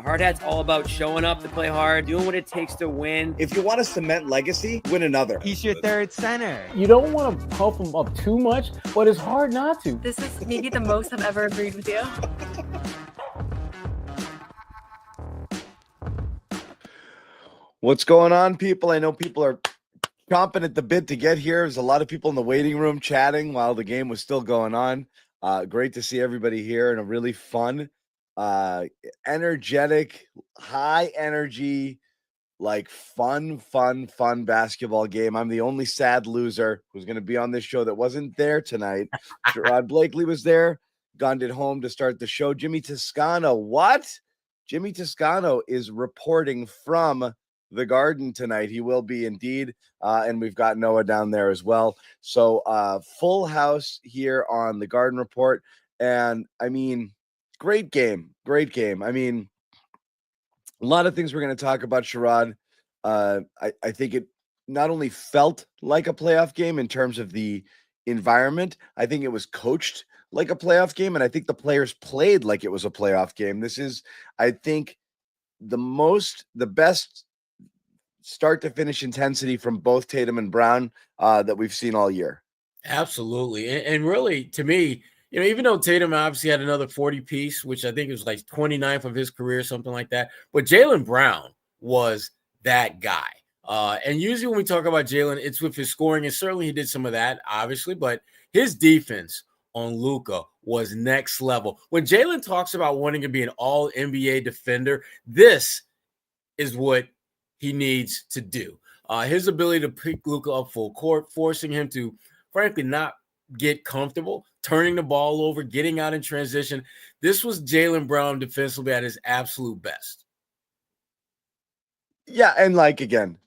Hard hat's all about showing up to play hard, doing what it takes to win. If you want to cement legacy, win another. He's your third center. You don't want to pump him up too much, but it's hard not to. This is maybe the most I've ever agreed with you. What's going on, people? I know people are chomping at the bit to get here. There's a lot of people in the waiting room chatting while the game was still going on. Great to see everybody here and a really fun, energetic, high energy, like fun basketball game. I'm the only sad loser who's going to be on this show that wasn't there tonight. Sherrod Blakely was there, gone it home to start the show. Jimmy Toscano, what? Jimmy Toscano is reporting from the Garden tonight. He will be indeed. And we've got Noah down there as well. So full house here on the Garden Report. And I mean, great game. I mean, a lot of things we're going to talk about, Sherrod. I think it not only felt like a playoff game in terms of the environment, I think it was coached like a playoff game. And I think the players played like it was a playoff game. This is, I think, the best start to finish intensity from both Tatum and Brown that we've seen all year. Absolutely. And really, to me, you know, even though Tatum obviously had another 40 piece, which I think was like 29th of his career, something like that, but Jaylen Brown was that guy. And usually when we talk about Jaylen, it's with his scoring, and certainly he did some of that, obviously, but his defense on Luka was next level. When Jaylen talks about wanting to be an all-NBA defender, this is what he needs to do. His ability to pick Luka up full court, forcing him to, frankly, not get comfortable, turning the ball over, getting out in transition. This was Jaylen Brown defensively at his absolute best. Yeah, and like, again,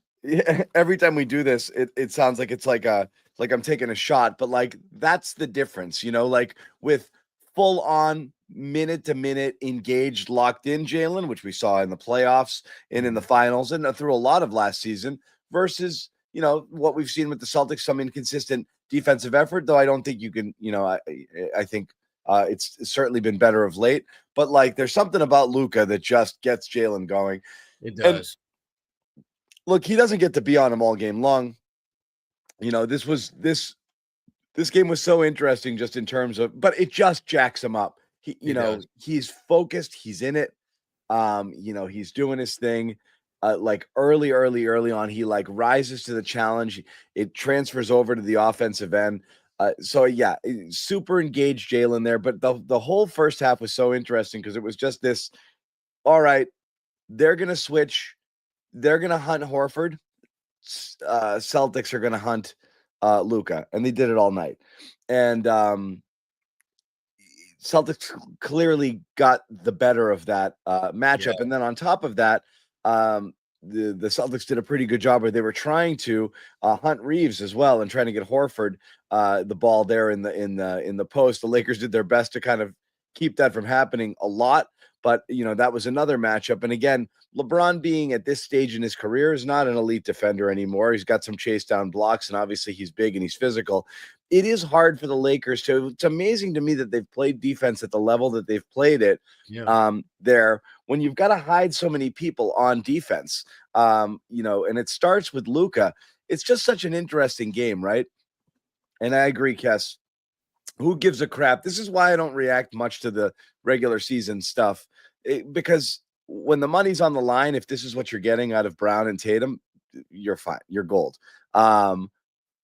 every time we do this, it sounds like it's like I'm taking a shot, but like that's the difference, you know, like with full on minute to minute engaged, locked in Jaylen, which we saw in the playoffs and in the finals and through a lot of last season, versus, you know, what we've seen with the Celtics, some inconsistent defensive effort, though I don't think you can, you know, I think it's certainly been better of late, but like there's something about Luka that just gets Jaylen going. It does. And look, he doesn't get to be on him all game long. You know, this game was so interesting just in terms of, but it just jacks him up. He's focused, he's in it. You know, he's doing his thing. Like early on, he like rises to the challenge. It transfers over to the offensive end. So yeah, super engaged Jaylen there. But the whole first half was so interesting because it was just this. All right, they're gonna switch. They're gonna hunt Horford. Celtics are gonna hunt Luka, and they did it all night. And Celtics clearly got the better of that matchup. Yeah. And then on top of that, the Celtics did a pretty good job where they were trying to hunt Reeves as well and trying to get Horford the ball there in the post. The Lakers did their best to kind of keep that from happening a lot. But, you know, that was another matchup. And again, LeBron being at this stage in his career is not an elite defender anymore. He's got some chase down blocks, and obviously he's big and he's physical. It is hard for the Lakers to, it's amazing to me that they've played defense at the level that they've played it there when you've got to hide so many people on defense, you know, and it starts with Luka. It's just such an interesting game, right? And I agree, Kes. Who gives a crap? This is why I don't react much to the regular season stuff, because when the money's on the line, if this is what you're getting out of Brown and Tatum, you're fine. You're gold.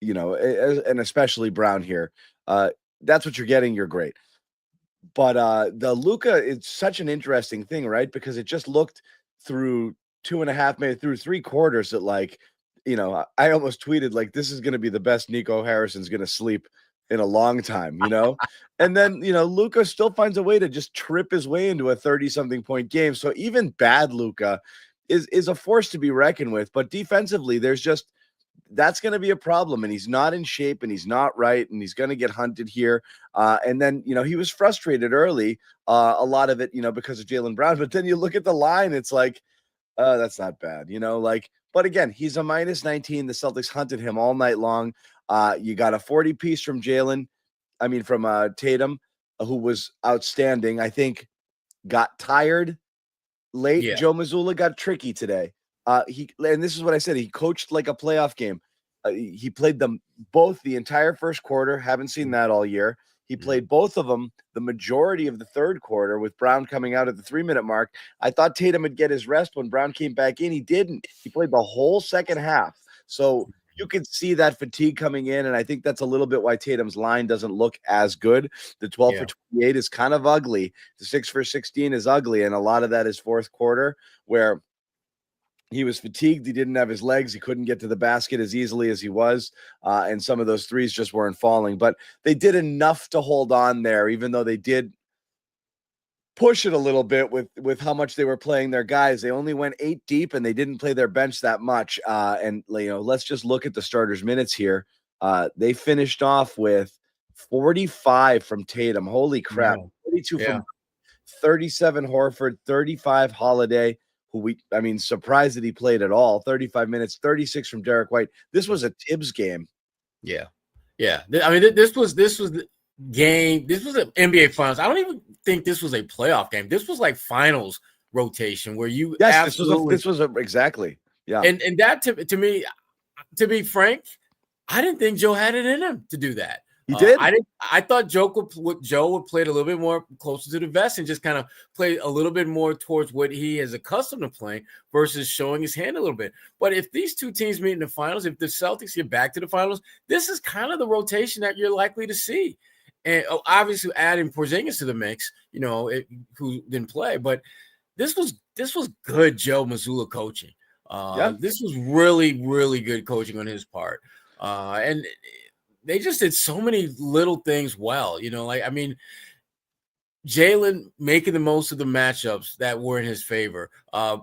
You know, and especially Brown here. That's what you're getting. You're great. But the Luka is such an interesting thing, right? Because it just looked through 2.5, maybe through 3 quarters that, like, you know, I almost tweeted like, this is going to be the best Nico Harrison's going to sleep in a long time, you know? And then, you know, Luka still finds a way to just trip his way into a 30-something point game. So even bad Luka is a force to be reckoned with. But defensively, there's just, that's going to be a problem. And he's not in shape and he's not right. And he's going to get hunted here. And then, you know, he was frustrated early, a lot of it, you know, because of Jaylen Brown. But then you look at the line, it's like, that's not bad, you know, like, but again, he's a -19. The Celtics hunted him all night long. You got a 40 piece from Jaylen. I mean, from Tatum, who was outstanding. I think got tired late. Yeah. Joe Mazzulla got tricky today. And this is what I said. He coached like a playoff game. He played them both the entire first quarter. Haven't seen that all year. He played both of them the majority of the third quarter with Brown coming out at the 3-minute mark. I thought Tatum would get his rest when Brown came back in. He didn't. He played the whole second half. So you could see that fatigue coming in, and I think that's a little bit why Tatum's line doesn't look as good. The 12 for 28 is kind of ugly. The 6 for 16 is ugly, and a lot of that is fourth quarter where he was fatigued. He didn't have his legs. He couldn't get to the basket as easily as he was, and some of those threes just weren't falling. But they did enough to hold on there, even though they did push it a little bit with how much they were playing their guys. They only went 8 deep, and they didn't play their bench that much. And let's just look at the starters' minutes here. They finished off with 45 from Tatum. Holy crap! 42 from 37 Horford, 35 Holiday. Surprised that he played at all. 35 minutes, 36 from Derek White. This was a Tibbs game. Yeah. I mean, this was the game. This was an NBA Finals. I don't even think this was a playoff game. This was like finals rotation where you this was exactly. Yeah. And that to me, to be frank, I didn't think Joe had it in him to do that. He did. I thought Joe would play it a little bit more closer to the vest and just kind of play a little bit more towards what he is accustomed to playing versus showing his hand a little bit. But if these two teams meet in the finals, if the Celtics get back to the finals, this is kind of the rotation that you're likely to see. And obviously adding Porzingis to the mix, who didn't play, but this was good Joe Mazzulla coaching. This was really, really good coaching on his part. And they just did so many little things well, Jaylen making the most of the matchups that were in his favor.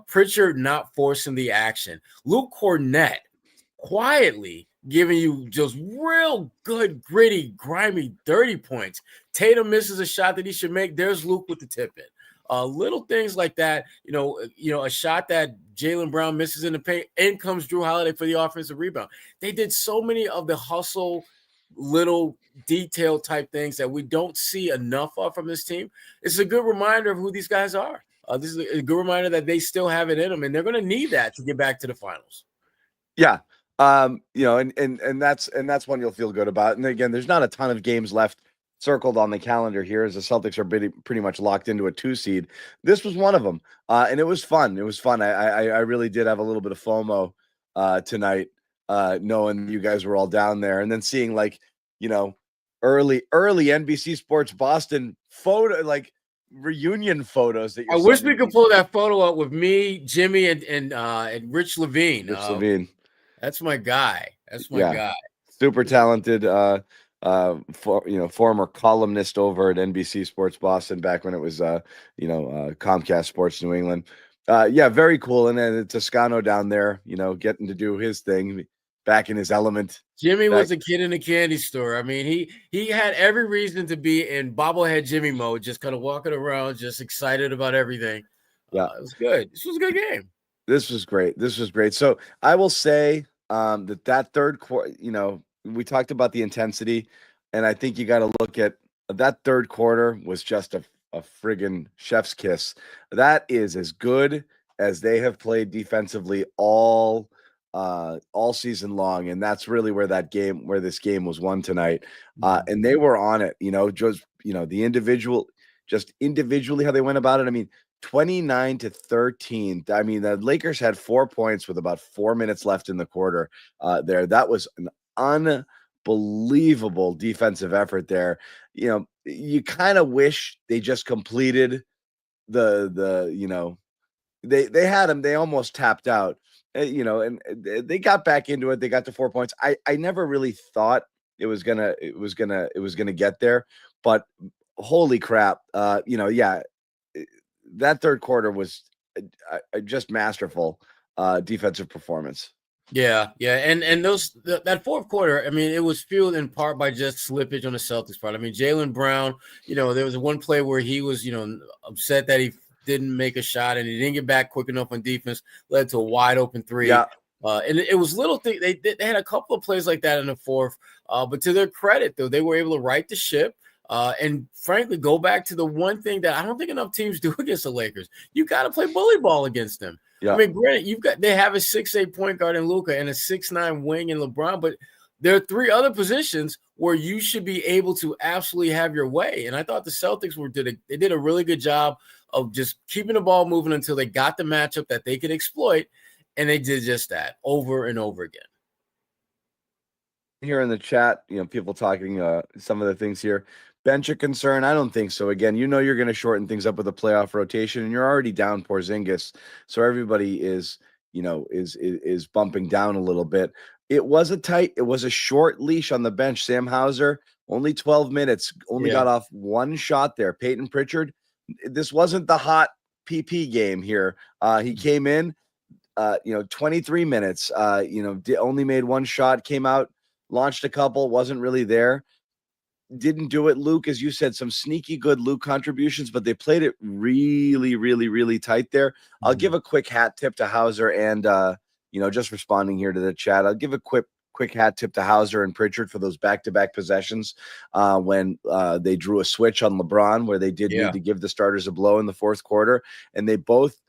Pritchard not forcing the action. Luke Cornett quietly giving you just real good, gritty, grimy, dirty points. Tatum misses a shot that he should make. There's Luke with the tip in. Little things like that, a shot that Jaylen Brown misses in the paint, in comes Drew Holiday for the offensive rebound. They did so many of the hustle, little detail type things that we don't see enough of from this team. It's a good reminder of who these guys are. This is a good reminder that they still have it in them, and they're going to need that to get back to the finals. Yeah. And that's one you'll feel good about. And again, there's not a ton of games left circled on the calendar here as the Celtics are pretty much locked into a 2 seed. This was one of them. And it was fun. It was fun. I really did have a little bit of FOMO tonight, knowing you guys were all down there, and then seeing early NBC Sports Boston photo, like reunion photos that I wish we could pull that photo up with me, Jimmy, and Rich Levine. Levine. That's my guy. That's my guy. Super talented former columnist over at NBC Sports Boston back when it was Comcast Sports New England. Very cool. And then Toscano down there, getting to do his thing, back in his element. Jimmy was a kid in a candy store. I mean, he had every reason to be in bobblehead Jimmy mode, just kind of walking around, just excited about everything. Yeah, it was good. This was a good game. This was great. So I will say that third quarter, we talked about the intensity, and I think you got to look at that third quarter was just a friggin' chef's kiss. That is as good as they have played defensively all season long, and that's really where this game was won tonight. And they were on it, individually how they went about it. I mean, 29-13. I mean, the Lakers had 4 points with about 4 minutes left in the quarter. That was an unbelievable defensive effort there. You kind of wish they just completed they had them. They almost tapped out, and they got back into it. They got to 4 points. I never really thought it was gonna get there, but holy crap. That third quarter was just masterful defensive performance. Yeah. And that fourth quarter, I mean, it was fueled in part by just slippage on the Celtics part. I mean, Jaylen Brown, there was one play where he was, upset that he didn't make a shot and he didn't get back quick enough on defense, led to a wide open three. Yeah. And it was little things. They had a couple of plays like that in the fourth. But to their credit, though, they were able to right the ship. And frankly, go back to the one thing that I don't think enough teams do against the Lakers. You got to play bully ball against them. Yeah. I mean, granted, they have a 6'8" point guard in Luka and a 6'9" wing in LeBron, but there are 3 other positions where you should be able to absolutely have your way. And I thought the Celtics did a really good job of just keeping the ball moving until they got the matchup that they could exploit, and they did just that over and over again. Here in the chat, people talking some of the things here. Bench a concern? I don't think so. Again, you're going to shorten things up with a playoff rotation, and you're already down Porzingis, so everybody is bumping down a little bit. It was a short leash on the bench. Sam Hauser, only 12 minutes, got off one shot there. Peyton Pritchard, this wasn't the hot PP game here. He came in, 23 minutes, only made one shot, came out, launched a couple, wasn't really there. Didn't do it. Luke, as you said, some sneaky good Luke contributions, but they played it really, really, really tight there. I'll give a quick hat tip to Hauser and, just responding here to the chat. I'll give a quick hat tip to Hauser and Pritchard for those back-to-back possessions when they drew a switch on LeBron where they did need to give the starters a blow in the fourth quarter, and they both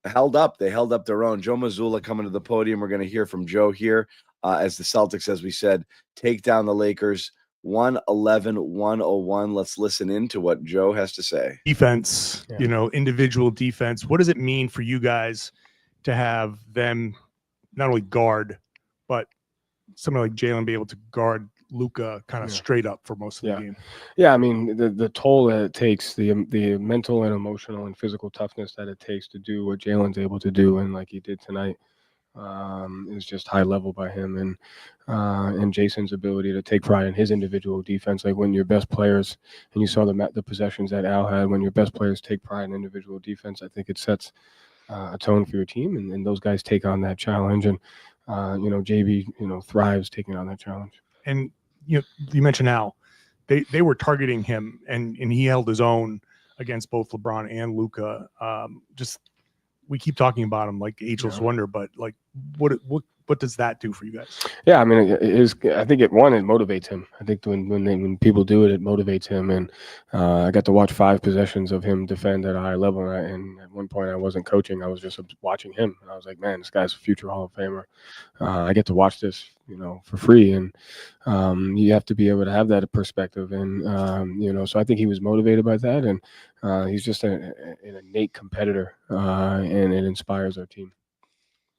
held up. They held up their own. Joe Mazzulla coming to the podium. We're going to hear from Joe here as the Celtics, as we said, take down the Lakers 111-101. Let's listen in to what Joe has to say. Defense, individual defense. What does it mean for you guys to have them not only guard, but somebody like Jaylen be able to guard Luka kind of straight up for most of the game? Yeah, I mean, the toll that it takes, the mental and emotional and physical toughness that it takes to do what Jaylen's able to do, and like he did tonight, is just high level by him. And Jayson's ability to take pride in his individual defense, like when your best players, and you saw the possessions that Al had, when your best players take pride in individual defense, I think it sets a tone for your team, and those guys take on that challenge, and JB thrives taking on that challenge. And you mentioned Al, they were targeting him, and he held his own against both LeBron and Luka. We keep talking about him like ageless wonder, but like what does that do for you guys? Yeah, I mean, I think it motivates him. I think when people do it, it motivates him. And I got to watch 5 possessions of him defend at a high level. And at one point, I wasn't coaching; I was just watching him. And I was like, man, this guy's a future Hall of Famer. I get to watch this, for free. And you have to be able to have that perspective. And so I think he was motivated by that. And he's just an innate competitor, and it inspires our team.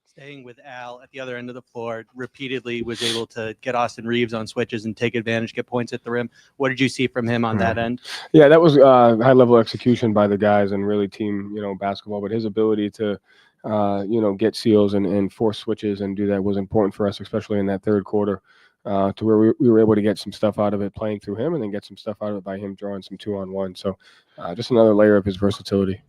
Staying with Al at the other end of the floor, repeatedly was able to get Austin Reeves on switches and take advantage, get points at the rim. What did you see from him on that end? Yeah, that was high-level execution by the guys and really team, basketball. But his ability to, get seals and force switches and do that was important for us, especially in that third quarter, to where we were able to get some stuff out of it playing through him and then get some stuff out of it by him drawing some 2-on-1. So just another layer of his versatility.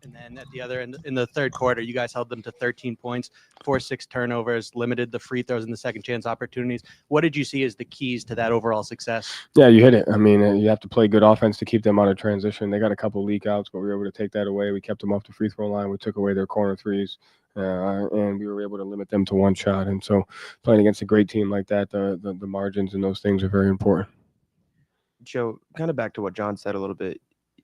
And then at the other end, in the third quarter, you guys held them to 13 points, 4-6 turnovers, limited the free throws and the second chance opportunities. What did you see as the keys to that overall success? Yeah, you hit it. I mean, you have to play good offense to keep them out of transition. They got a couple leak outs, but we were able to take that away. We kept them off the free throw line. We took away their corner threes, and we were able to limit them to one shot. And so playing against a great team like that, the margins and those things are very important. Joe, kind of back to what John said a little bit,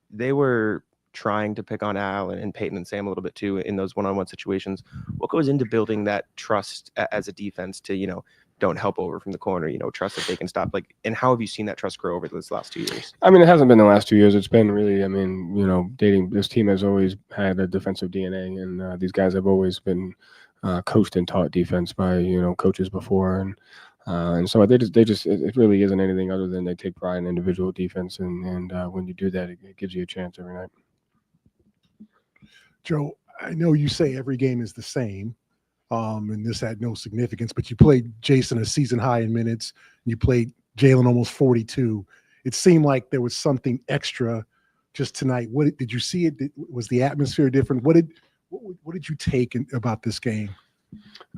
they were trying to pick on Al and Peyton and Sam a little bit too in those one-on-one situations. What goes into building that trust as a defense to, don't help over from the corner, trust that they can stop, and how have you seen that trust grow over this last 2 years? I mean, it hasn't been the last 2 years. It's been really, dating. This team has always had a defensive DNA, and these guys have always been coached and taught defense by, coaches before. And so it really isn't anything other than they take pride in individual defense. And when you do that, it gives you a chance every night. Joe, I know you say every game is the same, and this had no significance, but you played Jayson a season high in minutes, and you played Jaylen almost 42. It seemed like there was something extra just tonight. What did you see? Was the atmosphere different? What did you take about this game?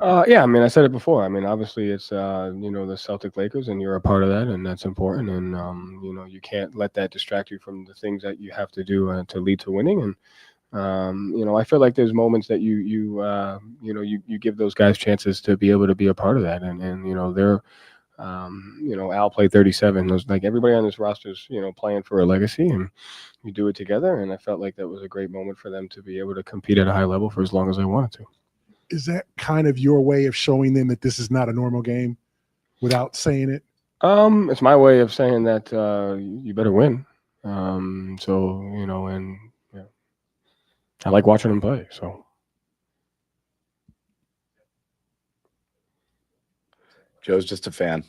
Yeah, I mean, I said it before. I mean, obviously it's, the Celtic Lakers, and you're a part of that, and that's important. And, you can't let that distract you from the things that you have to do to lead to winning. And, I feel like there's moments that you give those guys chances to be able to be a part of that. And they're Al played 37. It was like everybody on this roster is, playing for a legacy, and you do it together. And I felt like that was a great moment for them to be able to compete at a high level for as long as they wanted to. Is that kind of your way of showing them that this is not a normal game without saying it? It's my way of saying that you better win. I like watching them play. So Joe's just a fan.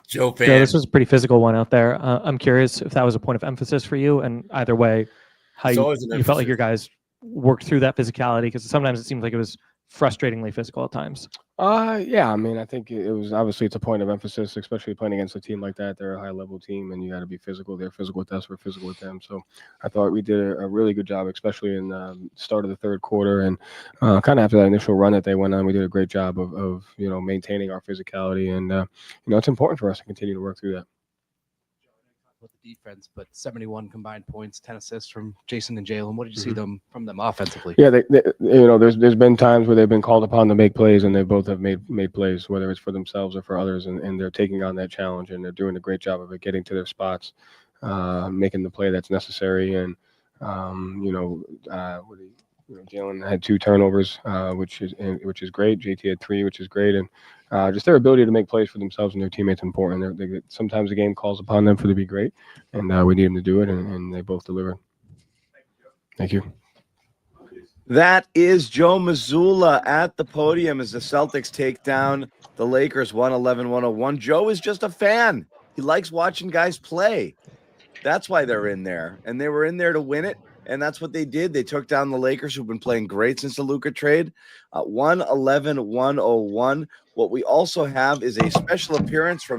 Joe fan. Joe, this was a pretty physical one out there. I'm curious if that was a point of emphasis for you, and either way, how It's you always an felt like emphasis. your guys worked through that physicality, because sometimes it seems like it was frustratingly physical at times. Yeah, I mean, I think it was obviously it's a point of emphasis, especially playing against a team like that. They're a high level team, and you got to be physical. They're physical with us. We're physical with them. So I thought we did a really good job, especially in the start of the third quarter, and kind of after that initial run that they went on, we did a great job of maintaining our physicality, and it's important for us to continue to work through that. With the defense, but 71 combined points, 10 assists from Jayson and Jaylen. What did you see from them offensively? Yeah, there's been times where they've been called upon to make plays, and they both have made plays, whether it's for themselves or for others, and they're taking on that challenge, and they're doing a great job of it, getting to their spots, making the play that's necessary, and Jaylen had 2 turnovers, which is great. JT had 3, which is great, and just their ability to make plays for themselves and their teammates important. Sometimes the game calls upon them to be great, and we need them to do it, and they both delivered. Thank you. That is Joe Mazzulla at the podium as the Celtics take down the Lakers 111-101. Joe is just a fan. He likes watching guys play. That's why they're in there, and they were in there to win it. And that's what they did. They took down the Lakers, who've been playing great since the Luka trade, 111-101. What we also have is a special appearance from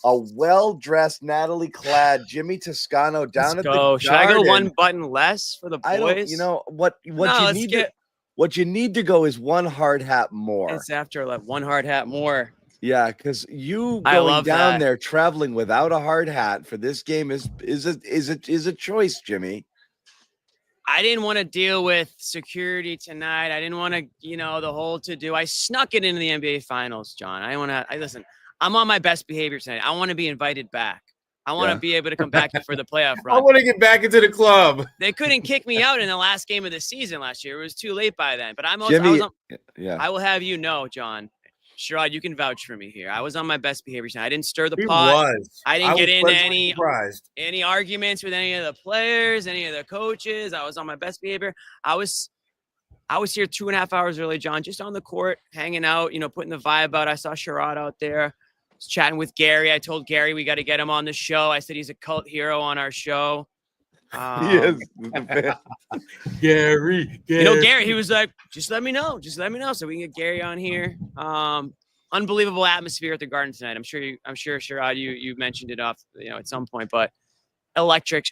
a well-dressed, Natalie-clad Jimmy Toscano down Let's at go. the Should I go Garden. one button less for the boys? I don't. You know what? What you need to go is one hard hat more. It's after one hard hat more. Yeah, because you I going love down that. there traveling without a hard hat for this game is a choice, Jimmy. I didn't want to deal with security tonight. I didn't want to, the whole to-do. I snuck it into the NBA Finals, John. Listen, I'm on my best behavior tonight. I want to be invited back. I want to be able to come back for the playoff run. I want to get back into the club. They couldn't kick me out in the last game of the season last year. It was too late by then. But I will have you know, John, Sherrod, you can vouch for me here. I was on my best behavior tonight. I didn't stir the pot. I didn't get into any arguments with any of the players, any of the coaches. I was on my best behavior. I was here 2.5 hours early, John, just on the court, hanging out, putting the vibe out. I saw Sherrod out there. I was chatting with Gary. I told Gary we got to get him on the show. I said he's a cult hero on our show. Yes. Gary. Gary, he was like, just let me know so we can get Gary on here. Unbelievable atmosphere at the Garden tonight. I'm sure Sherrod, you mentioned it off, at some point, but electric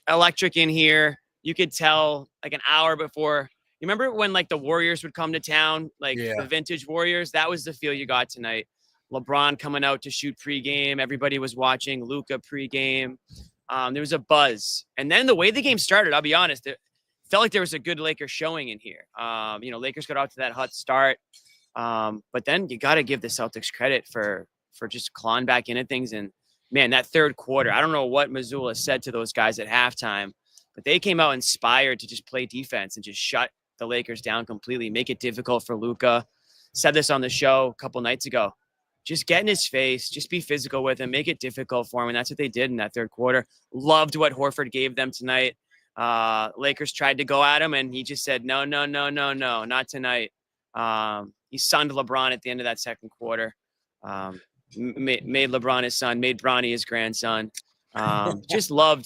in here. You could tell like an hour before. You remember when like the Warriors would come to town, the vintage Warriors? That was the feel you got tonight. LeBron coming out to shoot pregame. Everybody was watching Luka pregame. There was a buzz. And then the way the game started, I'll be honest, it felt like there was a good Lakers showing in here. Lakers got out to that hot start. But then you got to give the Celtics credit for just clawing back into things. And, man, that third quarter, I don't know what Mazzulla said to those guys at halftime, but they came out inspired to just play defense and just shut the Lakers down completely, make it difficult for Luka. Said this on the show a couple nights ago. Just get in his face, just be physical with him, make it difficult for him. And that's what they did in that third quarter. Loved what Horford gave them tonight. Lakers tried to go at him, and he just said, no, not tonight. He sunned LeBron at the end of that second quarter. Made LeBron his son, made Bronny his grandson. Just loved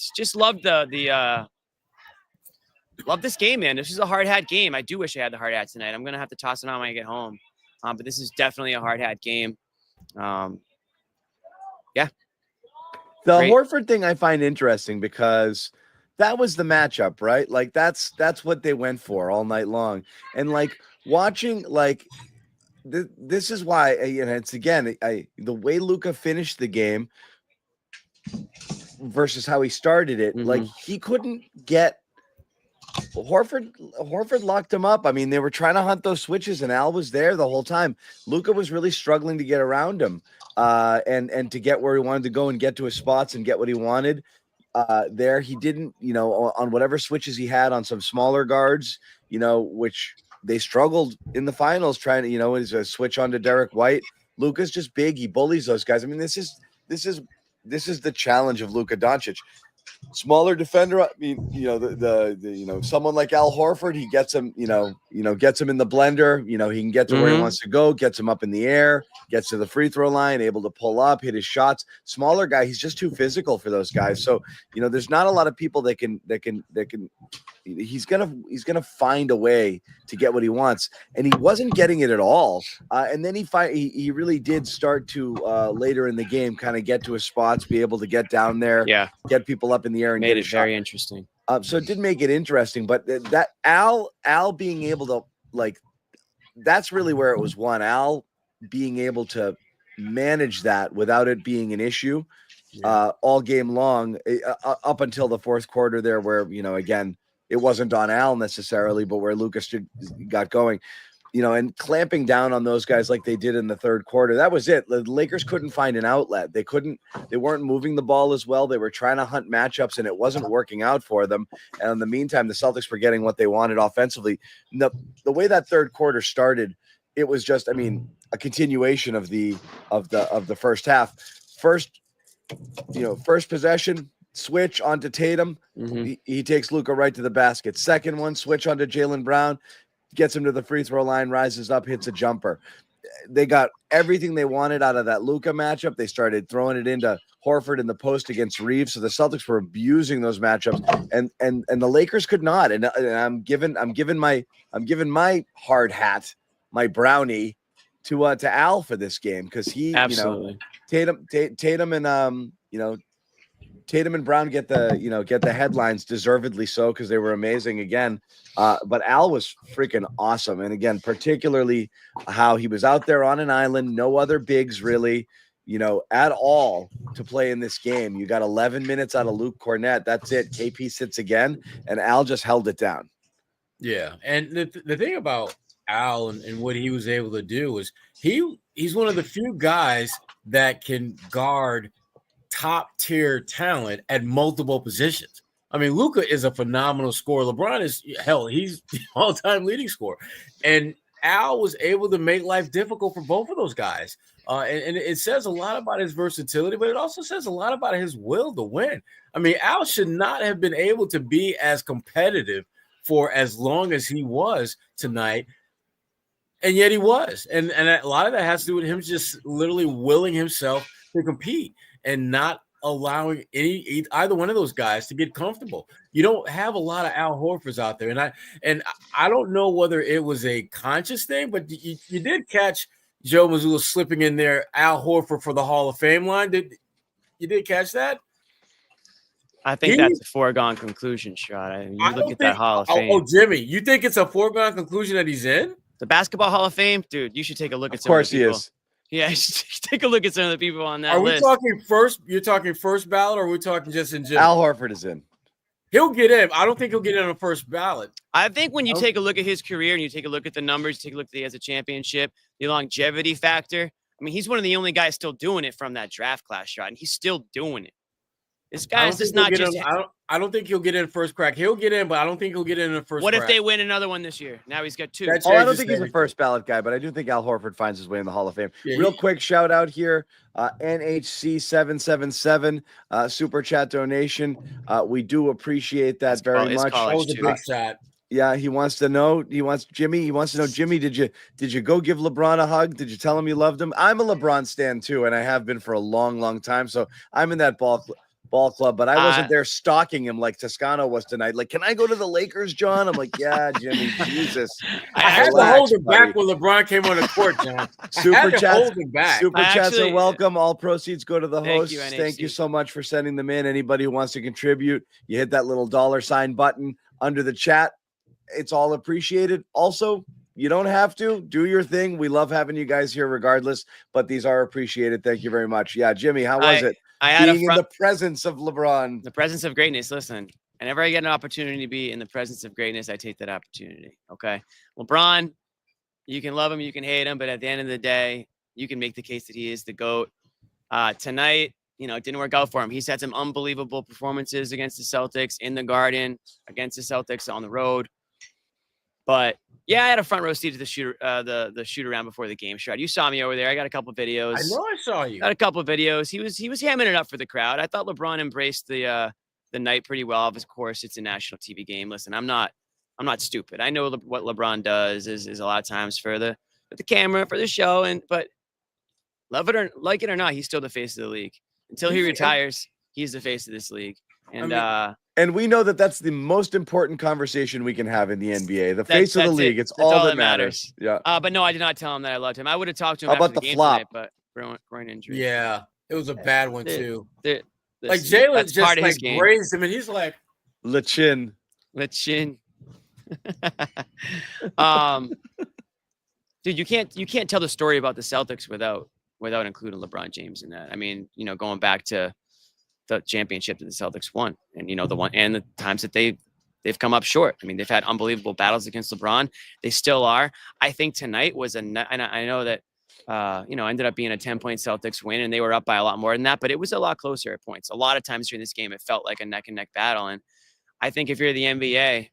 love this game, man. This is a hard hat game. I do wish I had the hard hat tonight. I'm going to have to toss it on when I get home. But this is definitely a hard hat game. The Great. Horford thing I find interesting because that was the matchup, right? Like that's what they went for all night long. And like watching, like this is why, it's again, the way Luka finished the game versus how he started it, like he couldn't get Horford locked him up. I mean, they were trying to hunt those switches, and Al was there the whole time. Luka was really struggling to get around him, and to get where he wanted to go and get to his spots and get what he wanted. There, he didn't, on whatever switches he had on some smaller guards, which they struggled in the finals trying to, is a switch onto Derek White. Luka's just big. He bullies those guys. I mean, this is the challenge of Luka Doncic. Smaller defender. I mean, someone like Al Horford, he gets him, gets him in the blender. He can get to where he wants to go, gets him up in the air, gets to the free throw line, able to pull up, hit his shots. Smaller guy, he's just too physical for those guys. So, there's not a lot of people that can. He's gonna find a way to get what he wants, and he wasn't getting it at all. And then he really did start to later in the game kind of get to his spots, be able to get down there, get people up in the air, and made it very interesting. So it did make it interesting, but that Al being able to that's really where it was won. Al being able to manage that without it being an issue all game long, up until the fourth quarter there, where again. It wasn't on Al necessarily, but where Lucas got going, and clamping down on those guys like they did in the third quarter. That was it. The Lakers couldn't find an outlet. They weren't moving the ball as well. They were trying to hunt matchups, and it wasn't working out for them. And in the meantime, the Celtics were getting what they wanted offensively. The way that third quarter started, it was just, a continuation of the first half. First possession. Switch onto Tatum. He takes Luka right to the basket. Second one, switch onto Jaylen Brown, gets him to the free throw line, rises up, hits a jumper. They got everything they wanted out of that Luka matchup. They started throwing it into Horford in the post against Reeves. So the Celtics were abusing those matchups, and the Lakers could not. And I'm giving my hard hat, my brownie, to Al for this game, because he absolutely Tatum and Tatum and Brown get the headlines, deservedly so, because they were amazing again. But Al was freaking awesome. And again, particularly how he was out there on an island, no other bigs really, at all to play in this game. You got 11 minutes out of Luke Cornett. That's it. KP sits again, and Al just held it down. Yeah. And the thing about Al and what he was able to do is he's one of the few guys that can guard top tier talent at multiple positions. I mean, Luka is a phenomenal scorer. LeBron is he's the all-time leading scorer. And Al was able to make life difficult for both of those guys. And it says a lot about his versatility, but it also says a lot about his will to win. I mean, Al should not have been able to be as competitive for as long as he was tonight. And yet he was. And a lot of that has to do with him just literally willing himself to compete and not allowing either one of those guys to get comfortable. You don't have a lot of Al Horfords out there. And I don't know whether it was a conscious thing, but you did catch Joe Mazzulla slipping in there Al Horford for the Hall of Fame line. You did catch that? I think that's a foregone conclusion, Sherrod. You look at that Hall of Fame. Oh, Jimmy, you think it's a foregone conclusion that he's in? The Basketball Hall of Fame? Dude, you should take a look at some of the people. Of course he is. Yeah, take a look at some of the people on that list. Are we talking first? You're talking first ballot, or are we talking just in general? Al Horford is in. He'll get in. I don't think he'll get in on the first ballot. I think when you take a look at his career and you take a look at the numbers, take a look at he has a championship, the longevity factor. I mean, he's one of the only guys still doing it from that draft class, shot, and he's still doing it. This guy's just not just. I don't think he'll get in first crack. He'll get in, but I don't think he'll get in the first. What if they win another one this year? Now he's got two. I don't think he's a first ballot guy, but I do think Al Horford finds his way in the Hall of Fame. Yeah, real quick shout out here, NHC777 super chat donation. We do appreciate that very much. That was a big shot. Yeah, he wants to know. Jimmy, did you go give LeBron a hug? Did you tell him you loved him? I'm a LeBron stan too, and I have been for a long, long time. So I'm in that ball club, but I wasn't there stalking him like Toscano was tonight. Like, can I go to the Lakers, John? I'm like, yeah, Jimmy, Jesus. I had to hold him back when LeBron came on the court, John. Super chats are welcome. All proceeds go to the host. Thank you so much for sending them in. Anybody who wants to contribute, you hit that little $sign button under the chat. It's all appreciated. Also, you don't have to do your thing. We love having you guys here regardless, but these are appreciated. Thank you very much. Yeah, Jimmy, how was it? Being in the presence of LeBron. The presence of greatness. Listen, Whenever I get an opportunity to be in the presence of greatness, I take that opportunity. Okay. LeBron, you can love him, you can hate him, but at the end of the day, you can make the case that he is the GOAT. Tonight, it didn't work out for him. He's had some unbelievable performances against the Celtics in the Garden, against the Celtics on the road. But yeah, I had a front row seat to the shoot around before the game. Sherrod, you saw me over there. I got a couple videos. I know I saw you. Got a couple videos. He was hamming it up for the crowd. I thought LeBron embraced the night pretty well. Of course, it's a national TV game. Listen, I'm not stupid. I know what LeBron does is a lot of times for the camera, for the show, but love it or like it or not, he's still the face of the league. Until he retires, he's the face of this league. And we know that that's the most important conversation we can have in the NBA. The face of the league. It's all that matters. Yeah. But no, I did not tell him that I loved him. I would have talked to him How after about the game flop? tonight, but groin injury. Yeah, it was a bad one too. Like Listen, Jaylen that's just part of his like game. grazed him, and he's like, Le chin. Dude, you can't tell the story about the Celtics without including LeBron James in that. I mean, going back to the championship that the Celtics won, and the times that they've come up short. I mean, they've had unbelievable battles against LeBron. They still are. I think tonight was and I know that ended up being a 10-point Celtics win, and they were up by a lot more than that, but it was a lot closer at points. A lot of times during this game, it felt like a neck and neck battle. And I think if you're the NBA,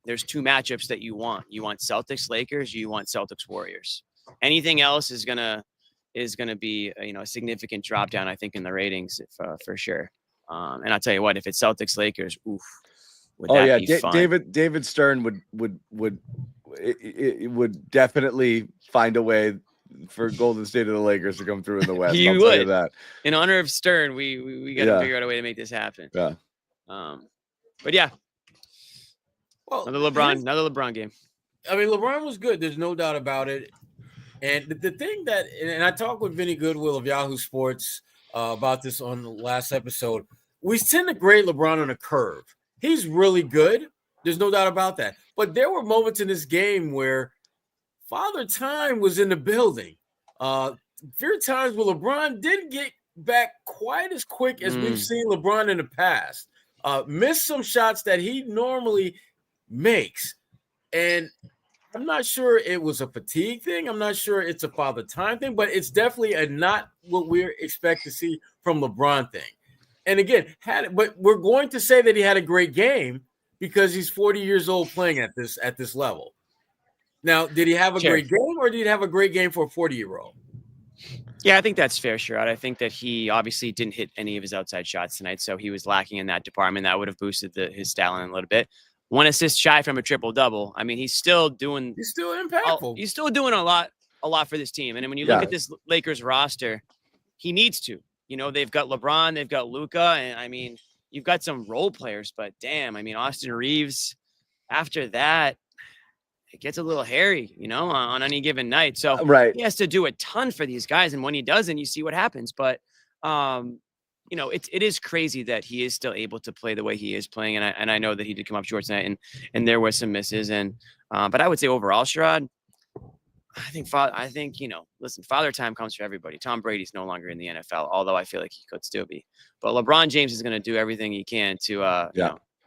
there's two matchups that you want. You want Celtics Lakers, you want Celtics Warriors. Anything else is gonna be a significant drop down, I think, in the ratings for sure. And I'll tell you what, if it's Celtics Lakers, oof, would that be fun? David Stern would definitely find a way for Golden State and the Lakers to come through in the West. He I'll would. tell you that. In honor of Stern, we got to figure out a way to make this happen. Yeah. But yeah. well, Another LeBron game. I mean, LeBron was good. There's no doubt about it. And the thing that, and I talked with Vinny Goodwill of Yahoo Sports about this on the last episode, we tend to grade LeBron on a curve. He's really good. There's no doubt about that. But there were moments in this game where Father Time was in the building. There are times where LeBron didn't get back quite as quick as we've seen LeBron in the past. Missed some shots that he normally makes. And I'm not sure it was a fatigue thing. I'm not sure it's a Father Time thing, but it's definitely not what we expect to see from LeBron thing. And again, but we're going to say that he had a great game because he's 40 years old playing at this level. Now, did he have a great game, or did he have a great game for a 40-year-old? Yeah, I think that's fair, Sherrod. I think that he obviously didn't hit any of his outside shots tonight, so he was lacking in that department. That would have boosted his stat line a little bit. 1 assist shy from a triple-double. I mean, he's still impactful. He's still doing a lot for this team. And when you look at this Lakers roster, he needs to. They've got LeBron, they've got Luka, and I mean, you've got some role players, but damn, I mean, Austin Reeves, after that, it gets a little hairy, on any given night. So he has to do a ton for these guys. And when he doesn't, you see what happens. But, it is crazy that he is still able to play the way he is playing. And I know that he did come up short tonight and there were some misses. And, but I would say overall, Sherrod, listen, Father Time comes for everybody. Tom Brady's no longer in the NFL, although I feel like he could still be. But LeBron James is going to do everything he can to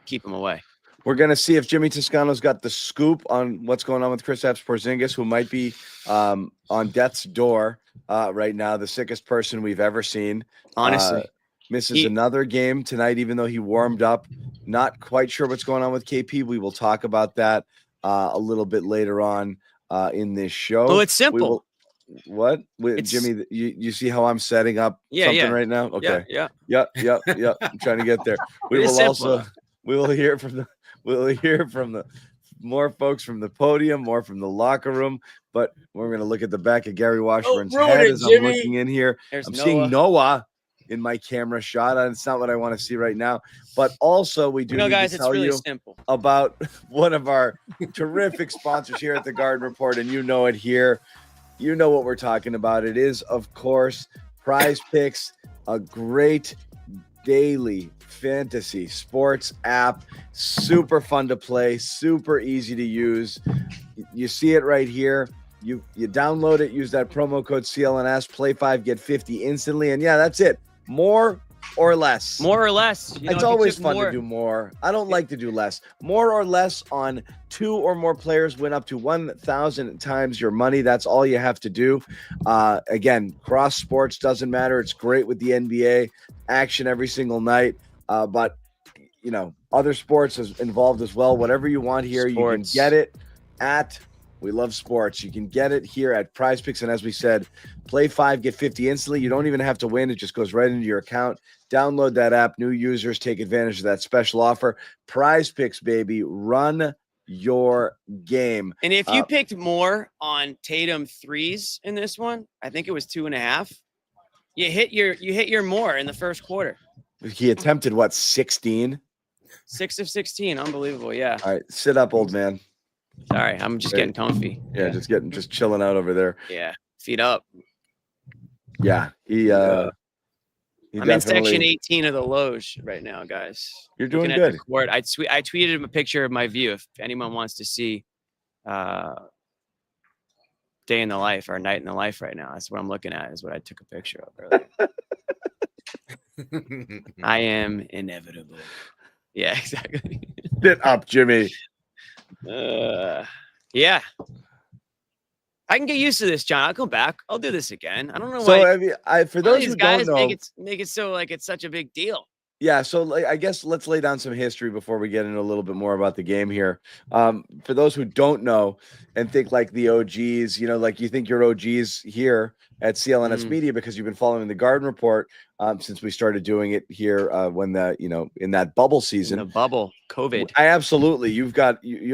keep him away. We're going to see if Jimmy Toscano's got the scoop on what's going on with Kristaps Porzingis, who might be on death's door right now, the sickest person we've ever seen. Honestly. Misses another game tonight, even though he warmed up. Not quite sure what's going on with KP. We will talk about that a little bit later on in this show. Well, it's simple. Jimmy, you see how I'm setting up something right now? Okay. Yeah. I'm trying to get there. We will hear from the more folks from the podium, more from the locker room, but we're going to look at the back of Gary Washburn's head as I'm looking in here. I'm seeing Noah in my camera shot. It's not what I want to see right now, but also we do need to tell you about one of our terrific sponsors here at the Garden Report, and you know it here. You know what we're talking about. It is, of course, PrizePicks, a great daily fantasy sports app. Super fun to play, super easy to use. You see it right here. You download it, use that promo code CLNS, play 5, get 50 instantly. And yeah, that's it. More or less. More or less. You know, It's if you always took fun more- to do more. I don't like to do less. More or less on 2 or more players win up to 1,000 times your money. That's all you have to do. Again, cross sports doesn't matter. It's great with the NBA action every single night. But you know, other sports is involved as well. Whatever you want here, Sports. you can get it at. We love sports. You can get it here at PrizePicks, and as we said, play 5, get 50 instantly. You don't even have to win; it just goes right into your account. Download that app. New users take advantage of that special offer. PrizePicks, baby, run your game. And if you picked more on Tatum threes in this one, I think it was 2.5. You hit your more in the first quarter. He attempted what, 16? 6 of 16, unbelievable. Yeah. All right, sit up, old man. Sorry, I'm just getting comfy. Yeah, just chilling out over there. Yeah, feet up. Yeah, he I'm definitely, in section 18 of the Loge right now, guys. You're doing Looking at good. the court. I tweeted him a picture of my view if anyone wants to see day in the life or night in the life right now. That's what I'm looking at, is what I took a picture of earlier. I am inevitable. Yeah, exactly. Sit up, Jimmy. Yeah. I can get used to this, John. I'll come back. I'll do this again. I don't know So why. I mean, for Why those these who guys don't know, make it so like it's such a big deal. yeah. So like, I guess let's lay down some history before we get into a little bit more about the game here. For those who don't know and think like the OGs, you know, like you think you're OGs here at CLNS Media because you've been following the Garden Report since we started doing it here when in that bubble season. In the bubble, COVID. I absolutely. You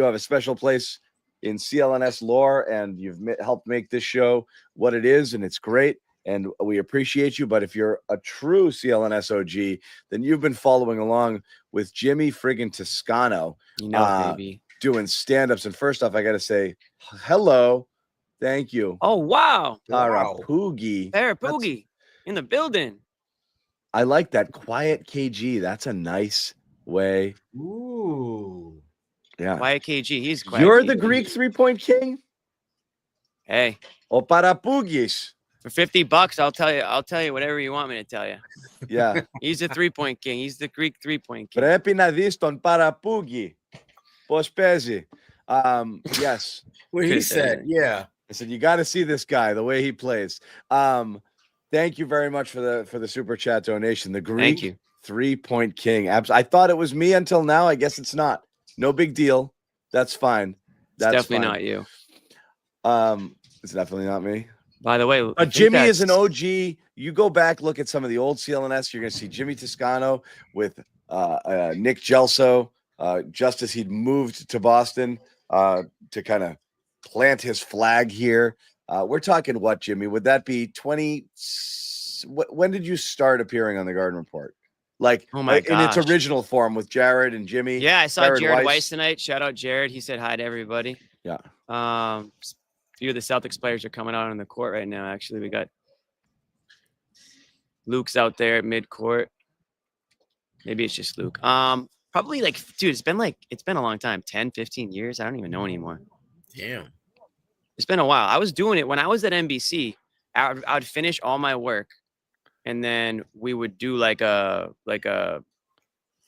have a special place in CLNS lore, and you've helped make this show what it is, and it's great, and we appreciate you. But if you're a true CLNS OG, then you've been following along with Jimmy friggin' Toscano, Baby. doing stand-ups. And first off, I got to say hello, thank you. Oh wow, Poogie. there, Poogie in the building. I like that. Quiet KG. That's a nice way. Ooh. Yeah. Quiet KG. He's quiet. You're KG. the Greek 3-point king? Hey. O para Pugis. For $50, I'll tell you whatever you want me to tell you. Yeah. He's the 3-point king. He's the Greek 3-point king. Πρέπει να δεις τον Παραπούγι. Πώς παίζει. Yes. What he said, yeah. I said you got to see this guy, the way he plays. Thank you very much for the super chat donation. The Greek 3-point king. I thought it was me until now. I guess it's not. No big deal. That's fine. That's it's definitely fine. not you. It's definitely not me. By the way, Jimmy is an OG. You go back, look at some of the old CLNS. You're going to see Jimmy Toscano with Nick Gelso, just as he'd moved to Boston to kind of plant his flag here. We're talking what, Jimmy? Would that be 20? When did you start appearing on the Garden Report? Like, oh my in its gosh. original form with Jared and Jimmy. Yeah, I saw Jared Weiss Weiss tonight. Shout out Jared. He said hi to everybody. Yeah. A few of the Celtics players are coming out on the court right now. Actually, we got Luke's out there at midcourt. Maybe it's just Luke. Probably like, dude, it's been a long time. 10, 15 years. I don't even know anymore. Damn. It's been a while. I was doing it when I I was at NBC. I would finish all my work, and then we would do like a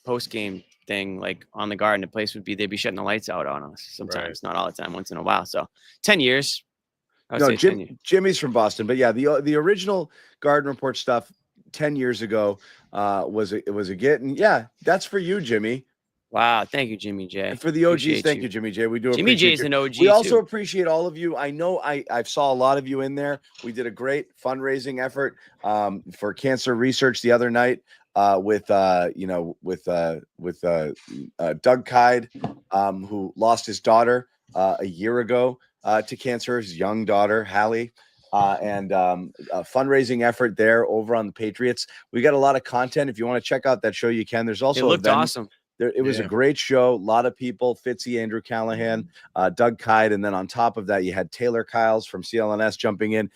post game thing, like on the Garden. The place they'd be shutting the lights out on us sometimes, not all the time, once in a while. So 10 years. No, Jimmy's from Boston, but yeah, the original Garden Report stuff 10 years ago was a get, and yeah, that's for you, Jimmy. Wow, thank you, Jimmy J. And for the OGs, thank you, Jimmy J. We do. Jimmy J is an OG. We also appreciate all of you. I know I saw a lot of you in there. We did a great fundraising effort for cancer research the other night with Doug Kide, who lost his daughter a year ago to cancer, his young daughter Hallie. And a fundraising effort there over on the Patriots. We got a lot of content. If you want to check out that show, you can. There's also it looked awesome. It was a great show. A lot of people, Fitzy, Andrew Callahan, Doug Kide. And then on top of that, you had Taylor Kyles from CLNS jumping in,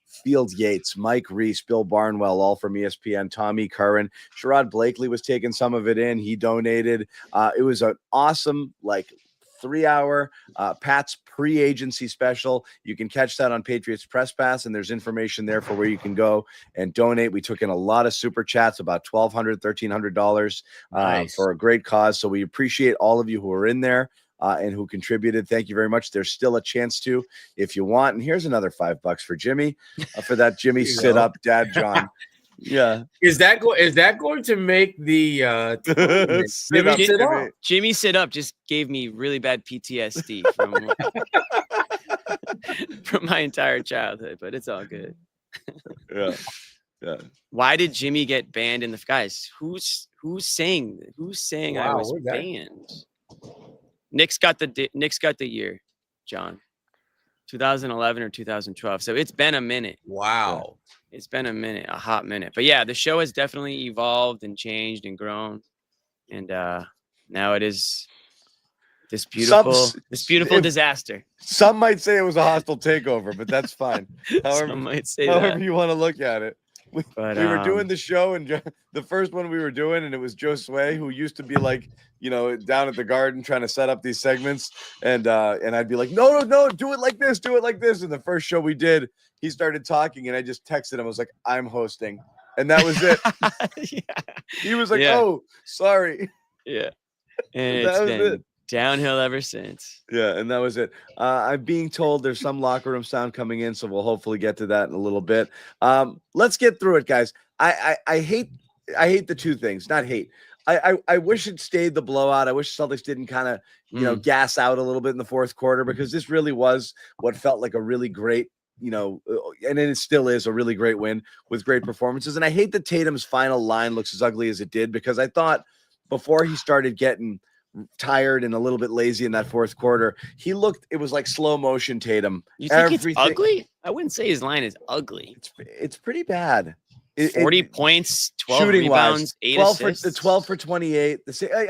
Field Yates, Mike Reese, Bill Barnwell, all from ESPN, Tommy Curran. Sherrod Blakely was taking some of it in. He donated. It was an awesome, 3-hour Pat's pre-agency special. You can catch that on Patriots Press Pass, and there's information there for where you can go and donate. We took in a lot of super chats, about $1,200, $1,300 Nice. for a great cause. So we appreciate all of you who are in there and who contributed. Thank you very much. There's still a chance to, if you want. And here's another $5 for Jimmy for that Jimmy sit up, Dad John. Yeah. Is that going to make the Jimmy sit up just gave me really bad PTSD from my entire childhood, but it's all good. Yeah. Why did Jimmy get banned in the guys? Who's saying I was banned? Nick's got the year, John. 2011 or 2012. So it's been a minute. Wow. It's been a minute, a hot minute. But yeah, the show has definitely evolved and changed and grown. And now it is this beautiful disaster. Some might say it was a hostile takeover, but that's fine. Some might say however that. you want to look at it. We were doing the show, and the first one we were doing, and it was Joe Sway, who used to be like, down at the Garden trying to set up these segments, and I'd be like, no, do it like this. And the first show we did, he started talking, and I just texted him. I was like, I'm hosting, and that was it. Yeah. He was like, oh, sorry. Yeah, and it's been downhill ever since. Yeah, and that was it. I'm being told there's some locker room sound coming in, so we'll hopefully get to that in a little bit. Let's get through it, guys. I hate the two things. Not hate. I wish it stayed the blowout. I wish Celtics didn't kind of gas out a little bit in the fourth quarter, because this really was what felt like a really great, and it still is a really great win with great performances. And I hate that Tatum's final line looks as ugly as it did, because I thought before he started getting tired and a little bit lazy in that fourth quarter, it was like slow motion Tatum. You think it's ugly? I wouldn't say his line is ugly. It's pretty bad. 40 points, 12 rebounds, 8 assists. 12 for 28.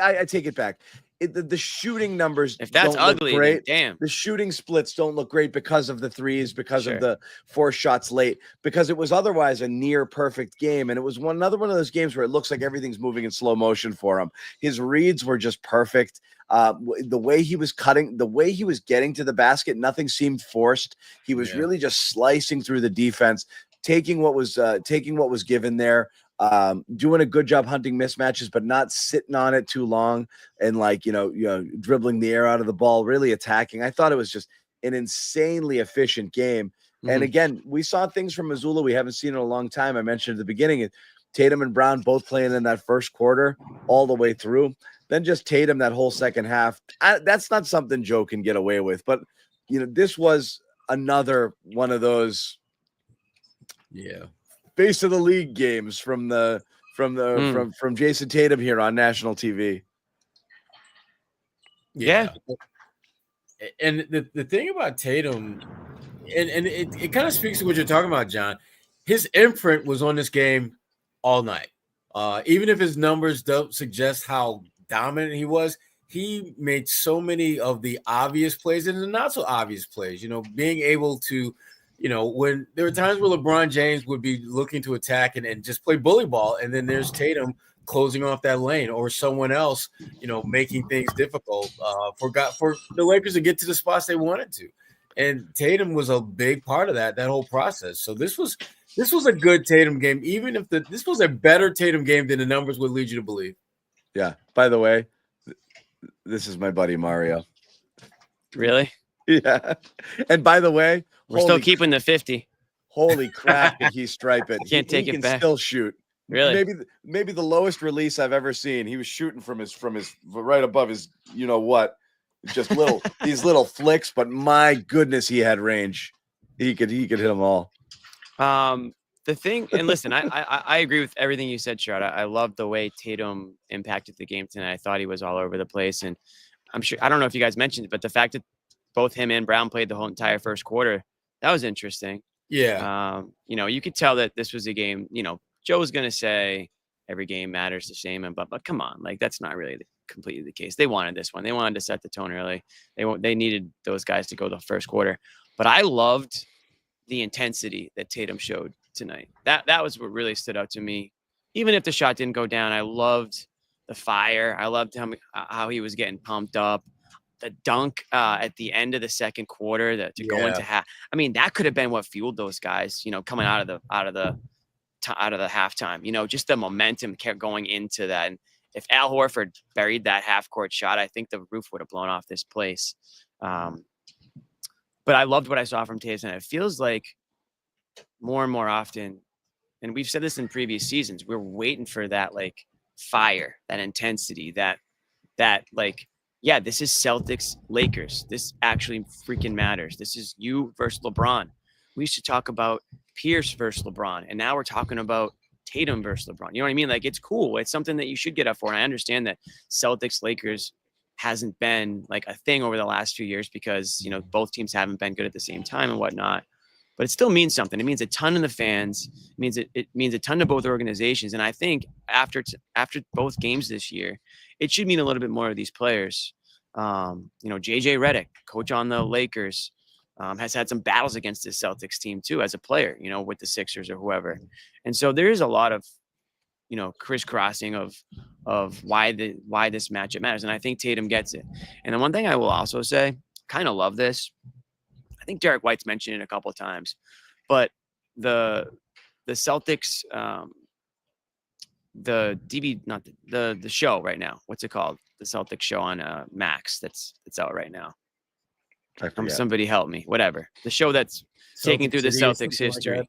I take it back. The shooting numbers, if that's don't ugly, look great. Damn. The shooting splits don't look great because of the threes, because Sure. of the 4 shots late, because it was otherwise a near perfect game. And it was another one of those games where it looks like everything's moving in slow motion for him. His reads were just perfect. The way he was cutting, the way he was getting to the basket, nothing seemed forced. He was really just slicing through the defense, taking what was given there. Doing a good job hunting mismatches, but not sitting on it too long and dribbling the air out of the ball, really attacking. I thought it was just an insanely efficient game. Mm-hmm. And again, we saw things from Mazzulla we haven't seen in a long time. I mentioned at the beginning, Tatum and Brown both playing in that first quarter all the way through. Then just Tatum that whole second half. That's not something Joe can get away with. But this was another one of those. Yeah. Face of the league games from Jayson Tatum here on national TV. Yeah. And the thing about Tatum, and it kind of speaks to what you're talking about, John. His imprint was on this game all night. Even if his numbers don't suggest how dominant he was, he made so many of the obvious plays and the not so obvious plays, being able to, when there were times where LeBron James would be looking to attack and just play bully ball, and then there's Tatum closing off that lane, or someone else, making things difficult for the Lakers to get to the spots they wanted to. And Tatum was a big part of that whole process. So this was a good Tatum game, even if this was a better Tatum game than the numbers would lead you to believe. Yeah. By the way, this is my buddy Mario. Really? Yeah. And by the way, we're still keeping the 50. Holy crap! Did he stripe it? Can't take it back. Still shoot. Really? Maybe the lowest release I've ever seen. He was shooting from his right above his just these little flicks. But my goodness, he had range. He could hit them all. The thing, and listen, I agree with everything you said, Sherrod. I love the way Tatum impacted the game tonight. I thought he was all over the place, and I'm sure, I don't know if you guys mentioned it, but the fact that both him and Brown played the whole entire first quarter, that was interesting. Yeah. You could tell that this was a game, Joe was going to say every game matters the same, but come on, like that's not really completely the case. They wanted this one. They wanted to set the tone early. They needed those guys to go the first quarter, but I loved the intensity that Tatum showed tonight. That was what really stood out to me. Even if the shot didn't go down, I loved the fire. I loved how he was getting pumped up. the dunk at the end of the second quarter to go into half. I mean, that could have been what fueled those guys, coming out of the halftime. Just the momentum kept going into that. And if Al Horford buried that half court shot, I think the roof would have blown off this place. But I loved what I saw from Tatum. It feels like more and more often, and we've said this in previous seasons, we're waiting for that like fire, that intensity, that like, yeah, this is Celtics Lakers. This actually freaking matters. This is you versus LeBron. We used to talk about Pierce versus LeBron, and now we're talking about Tatum versus LeBron. You know what I mean? Like, it's cool. It's something that you should get up for. And I understand that Celtics Lakers hasn't been like a thing over the last few years because, both teams haven't been good at the same time and whatnot. But it still means something. It means a ton to the fans. It means a ton to both organizations. And I think after both games this year, it should mean a little bit more of these players. JJ Redick, coach on the Lakers, has had some battles against the Celtics team too as a player, with the Sixers or whoever. And so there is a lot of, crisscrossing of why this matchup matters. And I think Tatum gets it. And the one thing I will also say, kind of love this. I think Derek White's mentioned it a couple of times, but the Celtics, the show right now, what's it called? The Celtics show on Max that's out right now. Somebody help me. Whatever. The show that's taking through the Celtics history. Like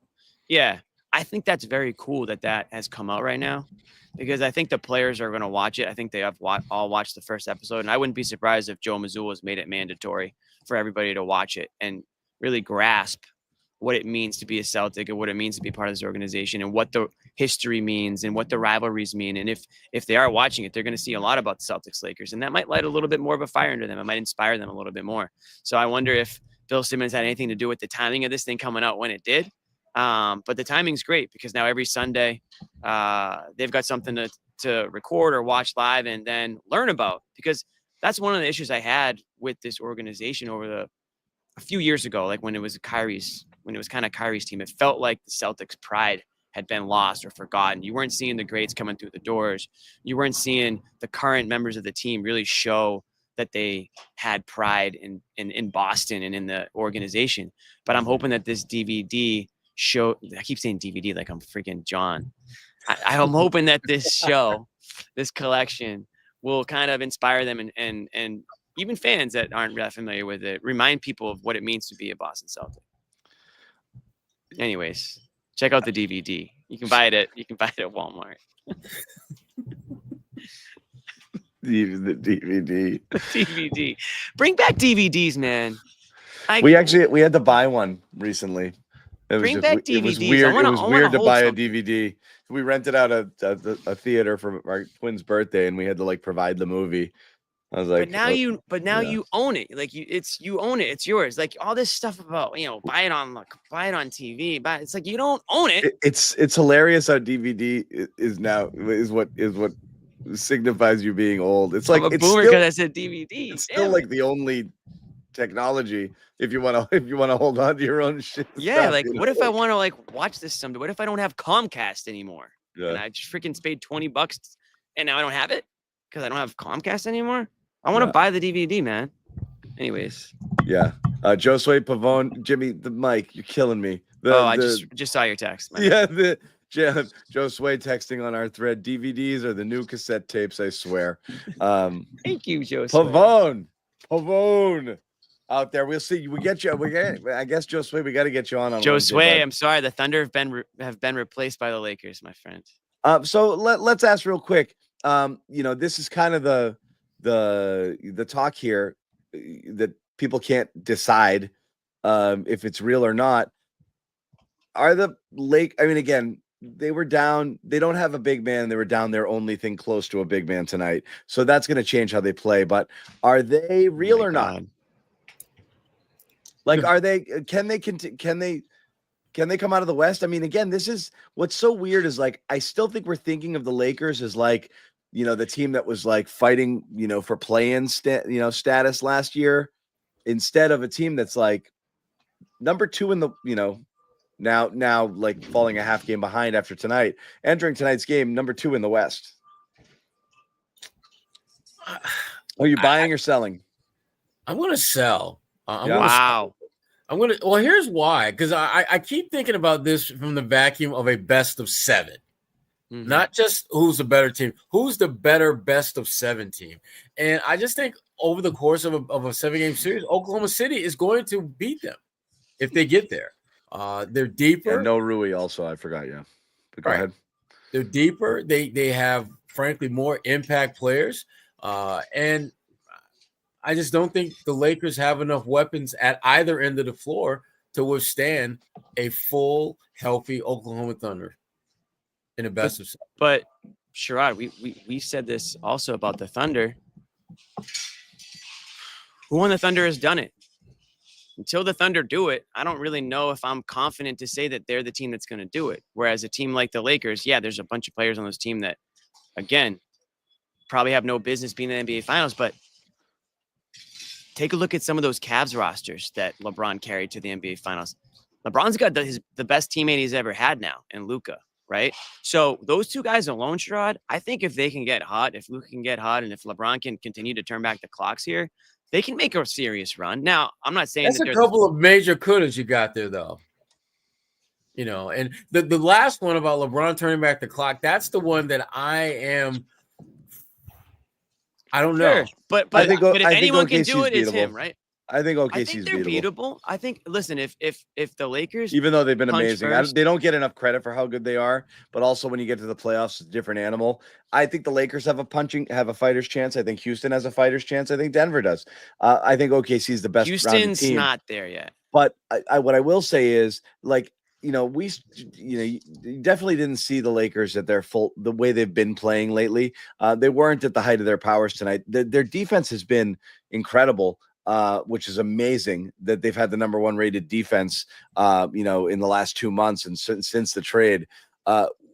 yeah. I think that's very cool that has come out right now because I think the players are going to watch it. I think they have all watched the first episode, and I wouldn't be surprised if Joe Mazzulla has made it mandatory for everybody to watch it and really grasp what it means to be a Celtic and what it means to be part of this organization and what the history means and what the rivalries mean. And if they are watching it, they're going to see a lot about the Celtics Lakers, and that might light a little bit more of a fire under them. It might inspire them a little bit more. So I wonder if Bill Simmons had anything to do with the timing of this thing coming out when it did. But the timing's great because now every Sunday they've got something to record or watch live and then learn about, because that's one of the issues I had with this organization a few years ago, like when it was Kyrie's team. It felt like the Celtics pride had been lost or forgotten. You weren't seeing the greats coming through the doors. You weren't seeing the current members of the team really show that they had pride in Boston and in the organization. But I'm hoping that this DVD show, I keep saying DVD like I'm freaking John. I'm hoping that this show, this collection, will kind of inspire them and even fans that aren't that familiar with it, remind people of what it means to be a Boston Celtic. Anyways, check out the DVD. You can buy it at Walmart. The DVD. The DVD. Bring back DVDs, man. We had to buy one recently. Bring back DVDs. It was weird. It was weird to buy a DVD. We rented out a theater for our twin's birthday, and we had to like provide the movie. I was like, but now you own it. Like you own it. It's yours. Like all this stuff about buy it on TV. It's like you don't own it. It's hilarious how DVD is what signifies you being old. It's like I'm a boomer because I said DVD. It's still like the only technology if you want to hold on to your own shit. Yeah, stuff, like what if I want to like watch this someday? What if I don't have Comcast anymore? Yeah. And I just freaking paid $20 and now I don't have it because I don't have Comcast anymore. I want to buy the DVD, man. Anyways. Yeah. Josue Pavone, Jimmy, the mic, you're killing me. I just saw your text. Yeah, Josue texting on our thread. DVDs are the new cassette tapes, I swear. Thank you, Josue. Pavone. Out there, we'll see. We get you. I guess Josue, we got to get you on. Josue, I'm sorry. The Thunder have been replaced by the Lakers, my friend. So let's ask real quick. This is kind of the talk here that people can't decide if it's real or not. Are the again, they were down. They don't have a big man. They were down their only thing close to a big man tonight. So that's going to change how they play. But are they real or not? Like, are they? Can they come out of the West? I mean, again, this is what's so weird is like I still think we're thinking of the Lakers as like the team that was like fighting for play-in status last year, instead of a team that's like number 2 in the now like falling a half game behind after tonight, entering tonight's game number 2 in the West. Are you buying or selling? I'm going to sell. I'm Yeah. gonna Wow. Well, here's why. Because I keep thinking about this from the vacuum of a best of 7. Mhm. Not just who's the better team, who's the better best of 7 team. And I just think over the course of a 7-game series, Oklahoma City is going to beat them if they get there. They're deeper. And no Rui also, I forgot, yeah. But go Right. ahead. They're deeper. They have, frankly, more impact players. And I just don't think the Lakers have enough weapons at either end of the floor to withstand a full, healthy Oklahoma Thunder in a best of 7. But Sherrod, we said this also about the Thunder. Who on the Thunder has done it? Until the Thunder do it, I don't really know if I'm confident to say that they're the team that's going to do it. Whereas a team like the Lakers, yeah, there's a bunch of players on this team that, again, probably have no business being in the NBA Finals. But take a look at some of those Cavs rosters that LeBron carried to the NBA Finals. LeBron's got the best teammate he's ever had now in Luka, right? So those two guys alone, Sherrod, I think if they can get hot, if Luka can get hot, and if LeBron can continue to turn back the clocks here, they can make a serious run. Now, I'm not saying That's a couple of major couldas you got there, though. You know, and the last one about LeBron turning back the clock, that's the one that I don't know. Sure, but if anyone can do it, it's beatable. him, right? I think I OKC's think they're beatable. I think, listen, if the Lakers, even though they've been punch amazing, first- they don't get enough credit for how good they are. But also, when you get to the playoffs, it's a different animal. I think the Lakers have a fighter's chance. I think Houston has a fighter's chance. I think Denver does. I think OKC is the best. Houston's team. not there yet. But what I will say is, like, you definitely didn't see the Lakers at their full, the way they've been playing lately. They weren't at the height of their powers tonight. Their defense has been incredible, which is amazing that they've had the number 1 rated defense, in the last 2 months and since the trade,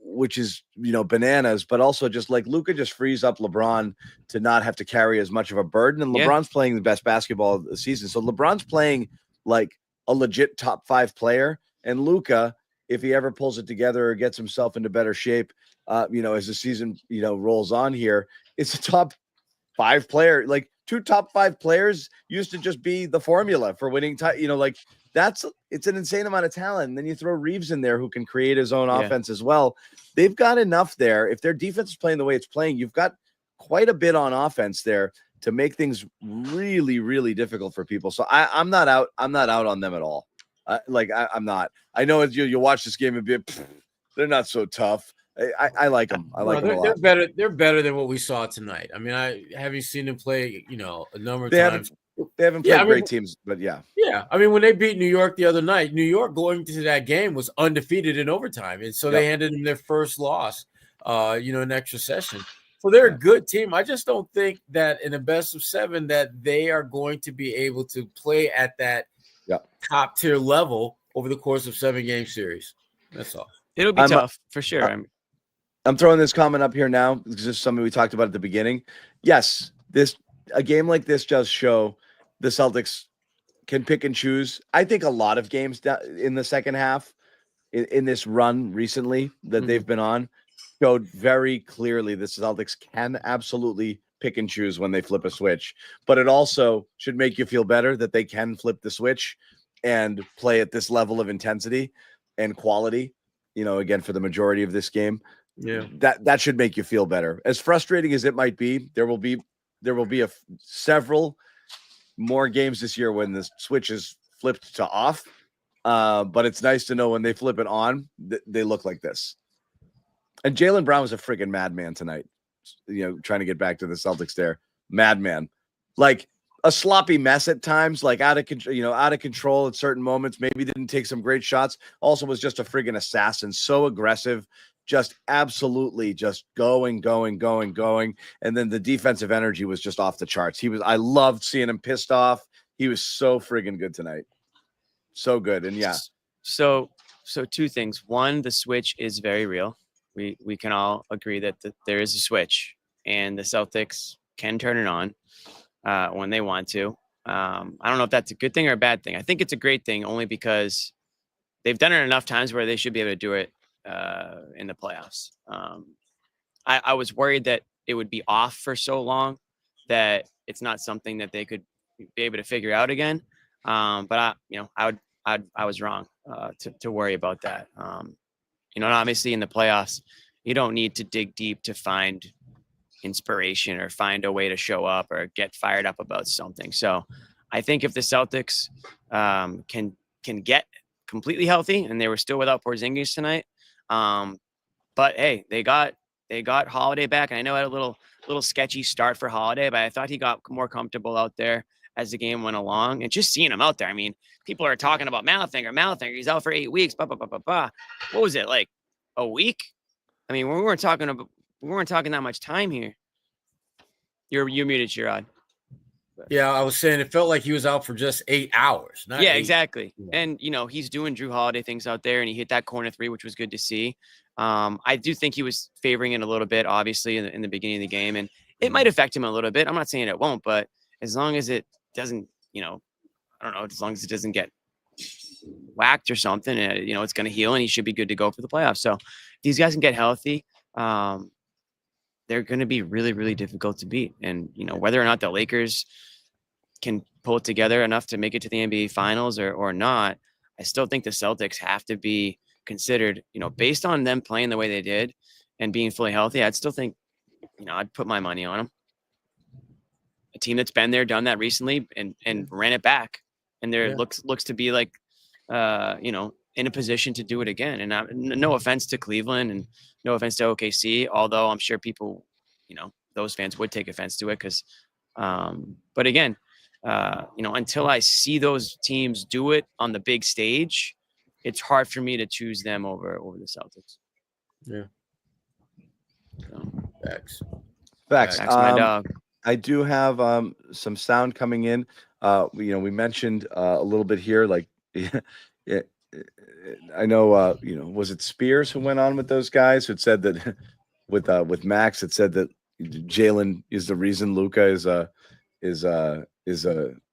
which is, bananas. But also, just like Luka just frees up LeBron to not have to carry as much of a burden. And LeBron's playing the best basketball of the season. So LeBron's playing like a legit top 5 player. And Luka, if he ever pulls it together or gets himself into better shape, as the season, rolls on here, it's a top 5 player. Like 2 top 5 players used to just be the formula for winning. It's an insane amount of talent. And then you throw Reeves in there who can create his own offense as well. They've got enough there. If their defense is playing the way it's playing, you've got quite a bit on offense there to make things really, really difficult for people. So I'm not out. I'm not out on them at all. I'm not. I know you watch this game and be, they're not so tough. I like them. I like them a lot. They're better. They're better than what we saw tonight. I mean, I haven't seen them play, a number of times. They haven't played great teams, but yeah. Yeah. I mean, when they beat New York the other night, New York going into that game was undefeated in overtime. And so they handed them their first loss, in extra session. So they're a good team. I just don't think that in a best of 7 that they are going to be able to play at that top tier level over the course of 7-game series. That's all. It'll be tough for sure. I'm throwing this comment up here now because this is something we talked about at the beginning. Yes, a game like this does show the Celtics can pick and choose. I think a lot of games in the second half in this run recently that they've been on showed very clearly the Celtics can absolutely pick and choose when they flip a switch. But it also should make you feel better that they can flip the switch and play at this level of intensity and quality, again, for the majority of this game. Yeah, that should make you feel better. As frustrating as it might be, there will be several more games this year when the switch is flipped to off. But it's nice to know when they flip it on, they look like this. And Jaylen Brown was a friggin' madman tonight. Trying to get back to the Celtics there. Madman. Like a sloppy mess at times, like out of control at certain moments. Maybe didn't take some great shots. Also was just a friggin' assassin. So aggressive. Just absolutely just going. And then the defensive energy was just off the charts. I loved seeing him pissed off. He was so friggin' good tonight. So good. And yeah. So 2 things. One, the switch is very real. We can all agree that there is a switch and the Celtics can turn it on when they want to. I don't know if that's a good thing or a bad thing. I think it's a great thing only because they've done it enough times where they should be able to do it in the playoffs. I was worried that it would be off for so long that it's not something that they could, be able to figure out again. But I was wrong to worry about that. And obviously in the playoffs, you don't need to dig deep to find inspiration or find a way to show up or get fired up about something. So I think if the Celtics can get completely healthy, and they were still without Porzingis tonight, but hey, they got Holiday back, and I know it had a little sketchy start for Holiday, but I thought he got more comfortable out there as the game went along. And just seeing him out there, I mean, people are talking about Malfinger, he's out for 8 weeks, What was it, like a week? I mean, we weren't talking that much time here. You're muted, Sherrod. Yeah, I was saying it felt like he was out for just 8 hours. Not Yeah, 8. exactly. And he's doing Drew Holiday things out there, and he hit that corner 3, which was good to see. I do think he was favoring it a little bit, obviously, in the beginning of the game, and it might affect him a little bit. I'm not saying it won't, but as long as it doesn't, I don't know, as long as it doesn't get whacked or something, it's going to heal, and he should be good to go for the playoffs. So if these guys can get healthy, they're going to be really, really difficult to beat. And, whether or not the Lakers can pull it together enough to make it to the NBA Finals or not, I still think the Celtics have to be considered, based on them playing the way they did and being fully healthy. I'd still think, I'd put my money on them. A team that's been there, done that recently, and ran it back, and there looks to be like, in a position to do it again. And no offense to Cleveland and no offense to OKC, although I'm sure people, those fans would take offense to it because, but again, until I see those teams do it on the big stage, it's hard for me to choose them over the Celtics. Yeah. So, Facts. My dog. I do have some sound coming in. We mentioned a little bit here, like I know was it Spears who went on with those guys who said that with Max, it said that Jaylen is the reason Luka is a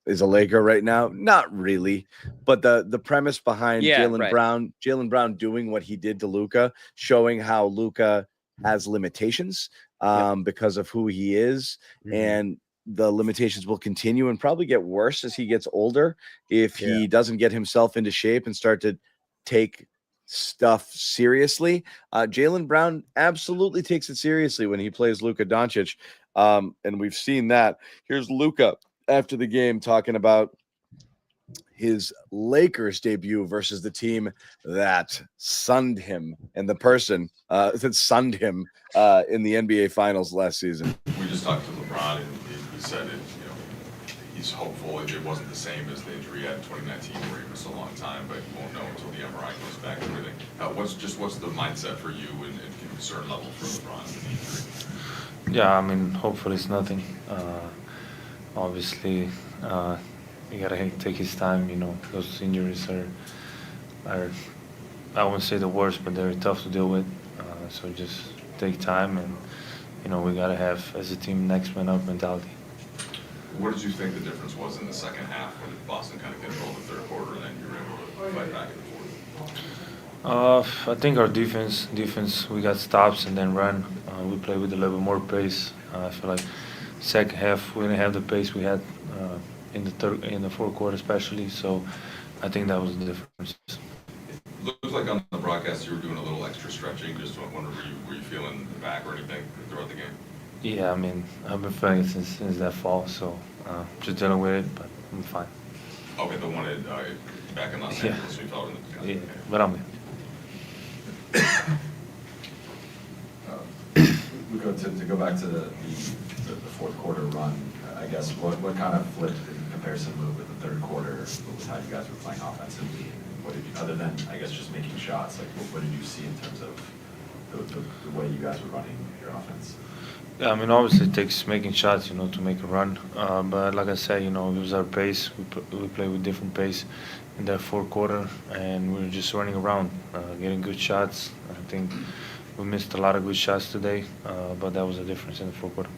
Laker right now. Not really, but the premise behind Jaylen Brown doing what he did to Luka, showing how Luka has limitations because of who he is, and the limitations will continue and probably get worse as he gets older if he doesn't get himself into shape and start to take stuff seriously. Jaylen Brown absolutely takes it seriously when he plays Luka Doncic, and we've seen that. Here's Luka after the game talking about his Lakers debut versus the team that sunned him and the person that sunned him in the NBA Finals last season. We just talked to LeBron, and he said he's hopeful it wasn't the same as the injury at 2019 where he missed a long time, but you won't know until the MRI comes back and everything. What's the mindset for you and concern level for LeBron with the injury? Yeah, I mean, hopefully it's nothing. Obviously, you gotta take his time. Those injuries are I wouldn't say the worst, but they're tough to deal with. So just take time, and we gotta have, as a team, next man up mentality. What did you think the difference was in the second half when Boston kind of controlled the third quarter and then you were able to fight back in the fourth? I think our defense, we got stops and then run. We play with a little bit more pace. I feel like second half we didn't have the pace we had in the fourth quarter especially. So I think that was the difference. It looked like on the broadcast you were doing a little extra stretching. Just wonder, were you feeling the back or anything throughout the game? Yeah, I mean, I've been feeling it since that fall, so just dealing with it, but I'm fine. Okay, the one back in Los Angeles, we felt in the but I'm to go back to the fourth quarter run, I guess what kind of flipped in comparison with the third quarter with how you guys were playing offensively? What did you, other than I guess just making shots, like what did you see in terms of the way you guys were running your offense? Yeah, I mean, obviously it takes making shots, to make a run. But like I said, it was our pace. We play with different pace in that fourth quarter, and we were just running around, getting good shots. I think we missed a lot of good shots today, but that was the difference in the fourth quarter.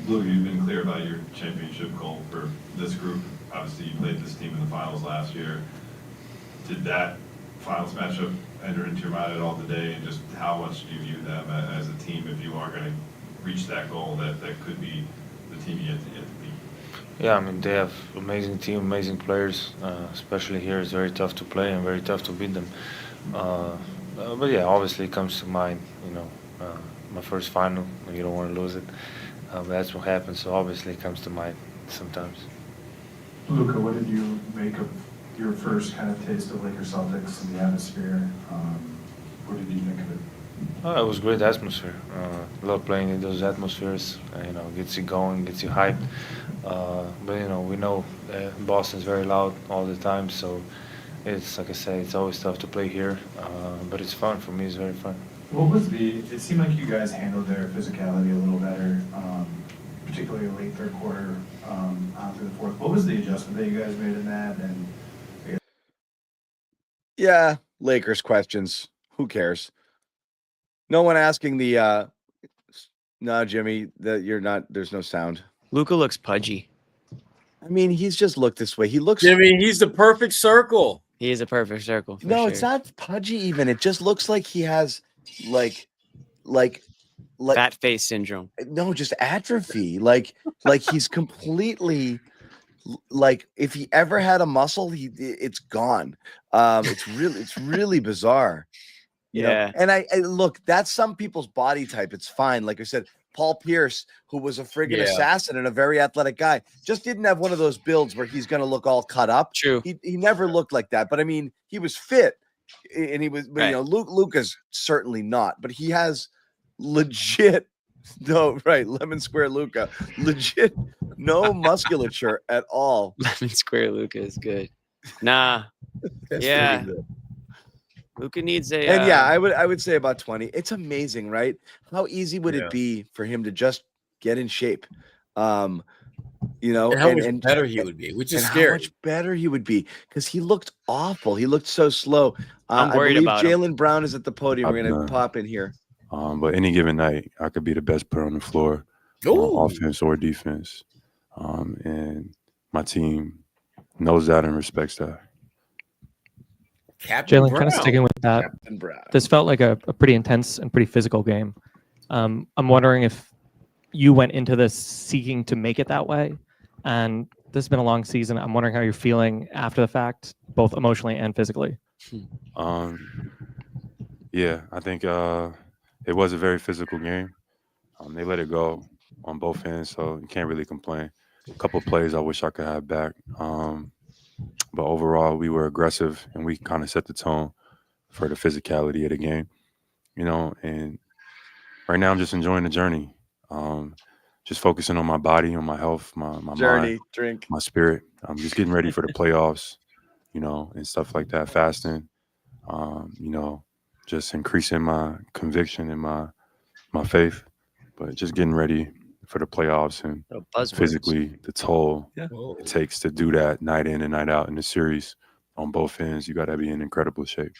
Luka, you've been clear about your championship goal for this group. Obviously, you played this team in the finals last year. Did that finals matchup enter into your mind at all today, and just how much do you view them as a team if you are going to reach that goal that could be the team you have to beat? Yeah, I mean, they have amazing team, amazing players. Especially here, it's very tough to play and very tough to beat them. But yeah, obviously it comes to mind, my first final. You don't want to lose it. But that's what happens. So obviously it comes to mind sometimes. Luka, what did you make of your first kind of taste of Lakers Celtics and the atmosphere? What did you think of it? It was great atmosphere. Love playing in those atmospheres. Gets you going, gets you hyped. But we know Boston's very loud all the time, so it's like I say, it's always tough to play here. But it's fun for me. It's very fun. What was it seemed like you guys handled their physicality a little better, particularly late third quarter on through the fourth. What was the adjustment that you guys made in that? And Yeah, Lakers questions. Who cares? No one asking the no, Jimmy, that you're not, there's no sound. Luka looks pudgy. I mean, he's just looked this way. He looks Jimmy, he's the perfect circle. He is a perfect circle. For No, sure. it's not pudgy even. It just looks like he has like fat face syndrome. no, just atrophy. Like he's completely like if he ever had a muscle, it's gone. It's really bizarre. You know? Yeah. And I look, that's some people's body type. It's fine. Like I said, Paul Pierce, who was a friggin' assassin and a very athletic guy, just didn't have one of those builds where he's going to look all cut up. True. He never looked like that. But I mean, he was fit, and he was. But, Right. Luka's certainly not. But he has legit lemon square Luka, legit no musculature at all. Lemon square Luka is good. Nah. That's Yeah. pretty good. Luka needs a. And yeah, I would say about 20. It's amazing, right? How easy would it be for him to just get in shape? And how much better he would be, which is scary. How much better he would be because he looked awful. He looked so slow. I'm worried I believe about him. Jaylen Brown is at the podium. We're going to pop in here. But any given night, I could be the best player on the floor, offense or defense. And my team knows that and respects that. Jaylen, kind of sticking with that, Captain Brown. this felt like a pretty intense and pretty physical game. I'm wondering if you went into this seeking to make it that way. And this has been a long season. I'm wondering how you're feeling after the fact, both emotionally and physically. Yeah, I think it was a very physical game. They let it go on both ends, so you can't really complain. A couple plays I wish I could have back. But overall, we were aggressive, and we kind of set the tone for the physicality of the game, and right now I'm just enjoying the journey. Just focusing on my body, on my health, my Journey, mind, drink. my spirit. I'm just getting ready for the playoffs, and stuff like that, fasting, just increasing my conviction and my faith, but just getting ready for the playoffs and physically the toll it takes to do that night in and night out in the series on both ends. You got to be in incredible shape.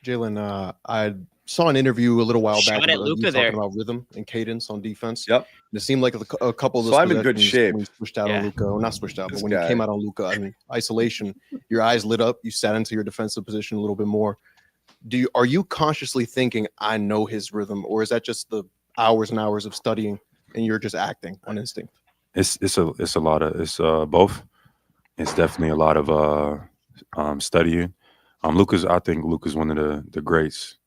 Jaylen, I saw an interview a little while back Shot at where you Luka talking there. about rhythm and cadence on defense. Yep. And it seemed like a couple of those So I'm in good possessions shape. when you switched out Yeah. on Luka, or not switched out, This but when you guy. came out on Luka, I mean, isolation, your eyes lit up, you sat into your defensive position a little bit more. Are you consciously thinking, I know his rhythm, or is that just the hours and hours of studying and you're just acting on instinct? It's a lot of both. It's definitely a lot of studying. I think Luka's one of the greats.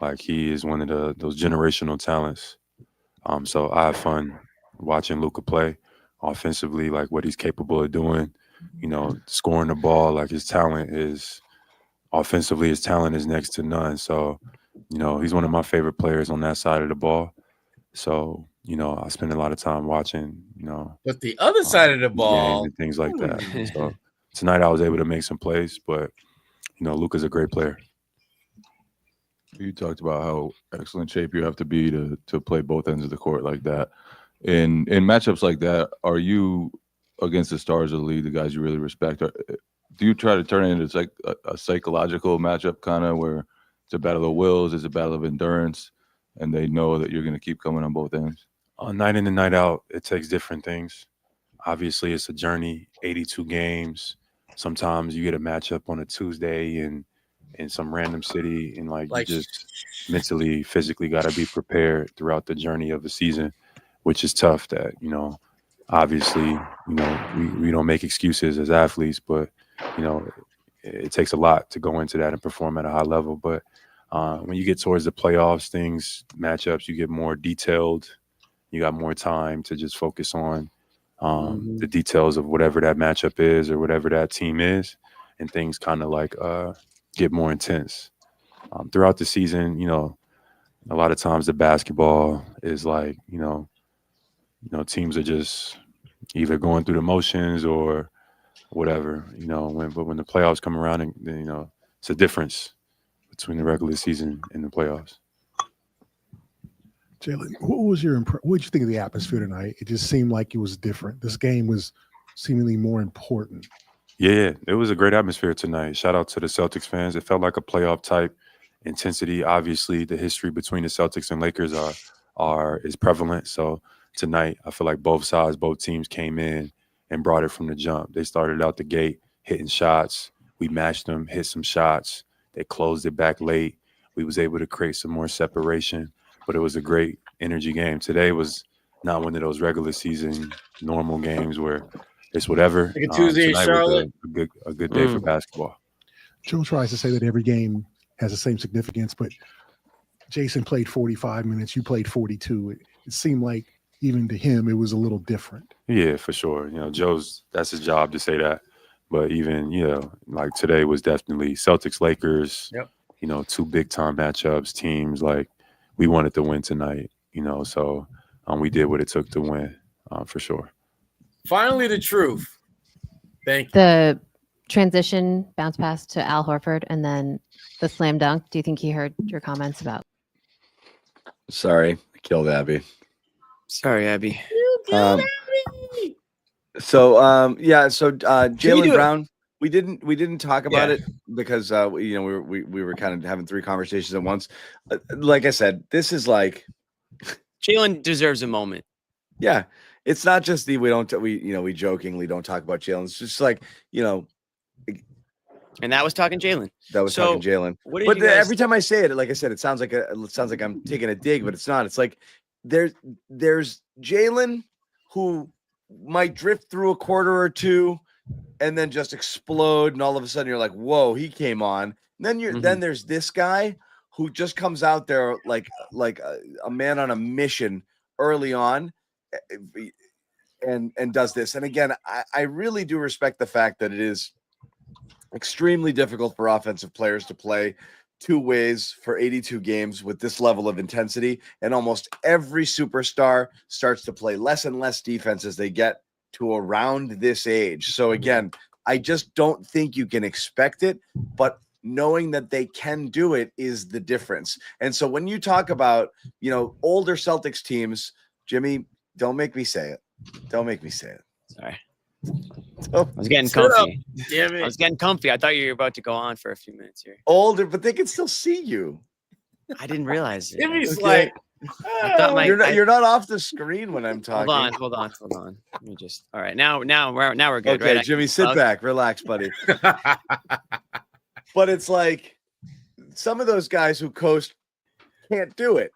Like he is one of those generational talents. So I have fun watching Luka play offensively, like what he's capable of doing. Scoring the ball, like his talent is offensively. His talent is next to none. So he's one of my favorite players on that side of the ball. So I spend a lot of time watching. But the other side of the games ball, and things like that. So tonight I was able to make some plays, but Luka's a great player. You talked about how excellent shape you have to be to play both ends of the court like that. In matchups like that, are you against the stars of the league, the guys you really respect? Do you try to turn it into like a psychological matchup kind of where it's a battle of wills, it's a battle of endurance, and they know that you're going to keep coming on both ends? On night in and night out, it takes different things. Obviously, it's a journey, 82 games. Sometimes you get a matchup on a Tuesday in some random city, and you just mentally, physically got to be prepared throughout the journey of the season, which is tough that, Obviously, we don't make excuses as athletes, but it takes a lot to go into that and perform at a high level. But when you get towards the playoffs, matchups, you get more detailed. You got more time to just focus on the details of whatever that matchup is or whatever that team is, and things kind of like get more intense. Throughout the season, a lot of times the basketball is like, teams are just either going through the motions or whatever, but when the playoffs come around, and it's a difference between the regular season and the playoffs. Jaylen, what did you think of the atmosphere tonight? It just seemed like it was different. This game was seemingly more important. Yeah, it was a great atmosphere tonight. Shout out to the Celtics fans. It felt like a playoff type intensity. Obviously, the history between the Celtics and Lakers is prevalent. So tonight, I feel like both teams came in and brought it from the jump. They started out the gate hitting shots. We matched them, hit some shots. They closed it back late. We was able to create some more separation, but it was a great energy game. Today was not one of those regular season normal games where it's whatever. Like a Tuesday in Charlotte. A good day for basketball. Joe tries to say that every game has the same significance, but Jayson played 45 minutes. You played 42. It seemed like even to him, it was a little different. Yeah, for sure. That's his job to say that. But even, like today was definitely Celtics, Lakers, two big time matchups, teams like we wanted to win tonight, so we did what it took to win for sure. Finally, the truth. Thank you. The transition bounce pass to Al Horford and then the slam dunk. Do you think he heard your comments about? Sorry, I killed Abby. Sorry, Abby. So Jaylen Brown, we didn't talk about it because we were kind of having three conversations at once. Like I said, this is like Jaylen deserves a moment. Yeah, it's not just we jokingly don't talk about Jaylen. It's just like and that was talking Jaylen. That was talking Jaylen. But every time I say it, like I said, it sounds like I'm taking a dig, but it's not. It's like there's Jaylen who might drift through a quarter or two and then just explode, and all of a sudden you're like, whoa, he came on. And then then there's this guy who just comes out there like a man on a mission early on and does this. And again, I really do respect the fact that it is extremely difficult for offensive players to play two ways for 82 games with this level of intensity. And almost every superstar starts to play less and less defense as they get to around this age. So again, I just don't think you can expect it, but knowing that they can do it is the difference. And so when you talk about, older Celtics teams, Jimmy, don't make me say it. Don't make me say it. Sorry. I was getting comfy. Damn it. I was getting comfy. I thought you were about to go on for a few minutes here. Older, but they can still see you. I didn't realize it. Jimmy's like, you're not off the screen when I'm talking. Hold on. Let me just. All right, now we're good. Okay, right? Jimmy, sit back, relax, buddy. But it's like some of those guys who coast can't do it.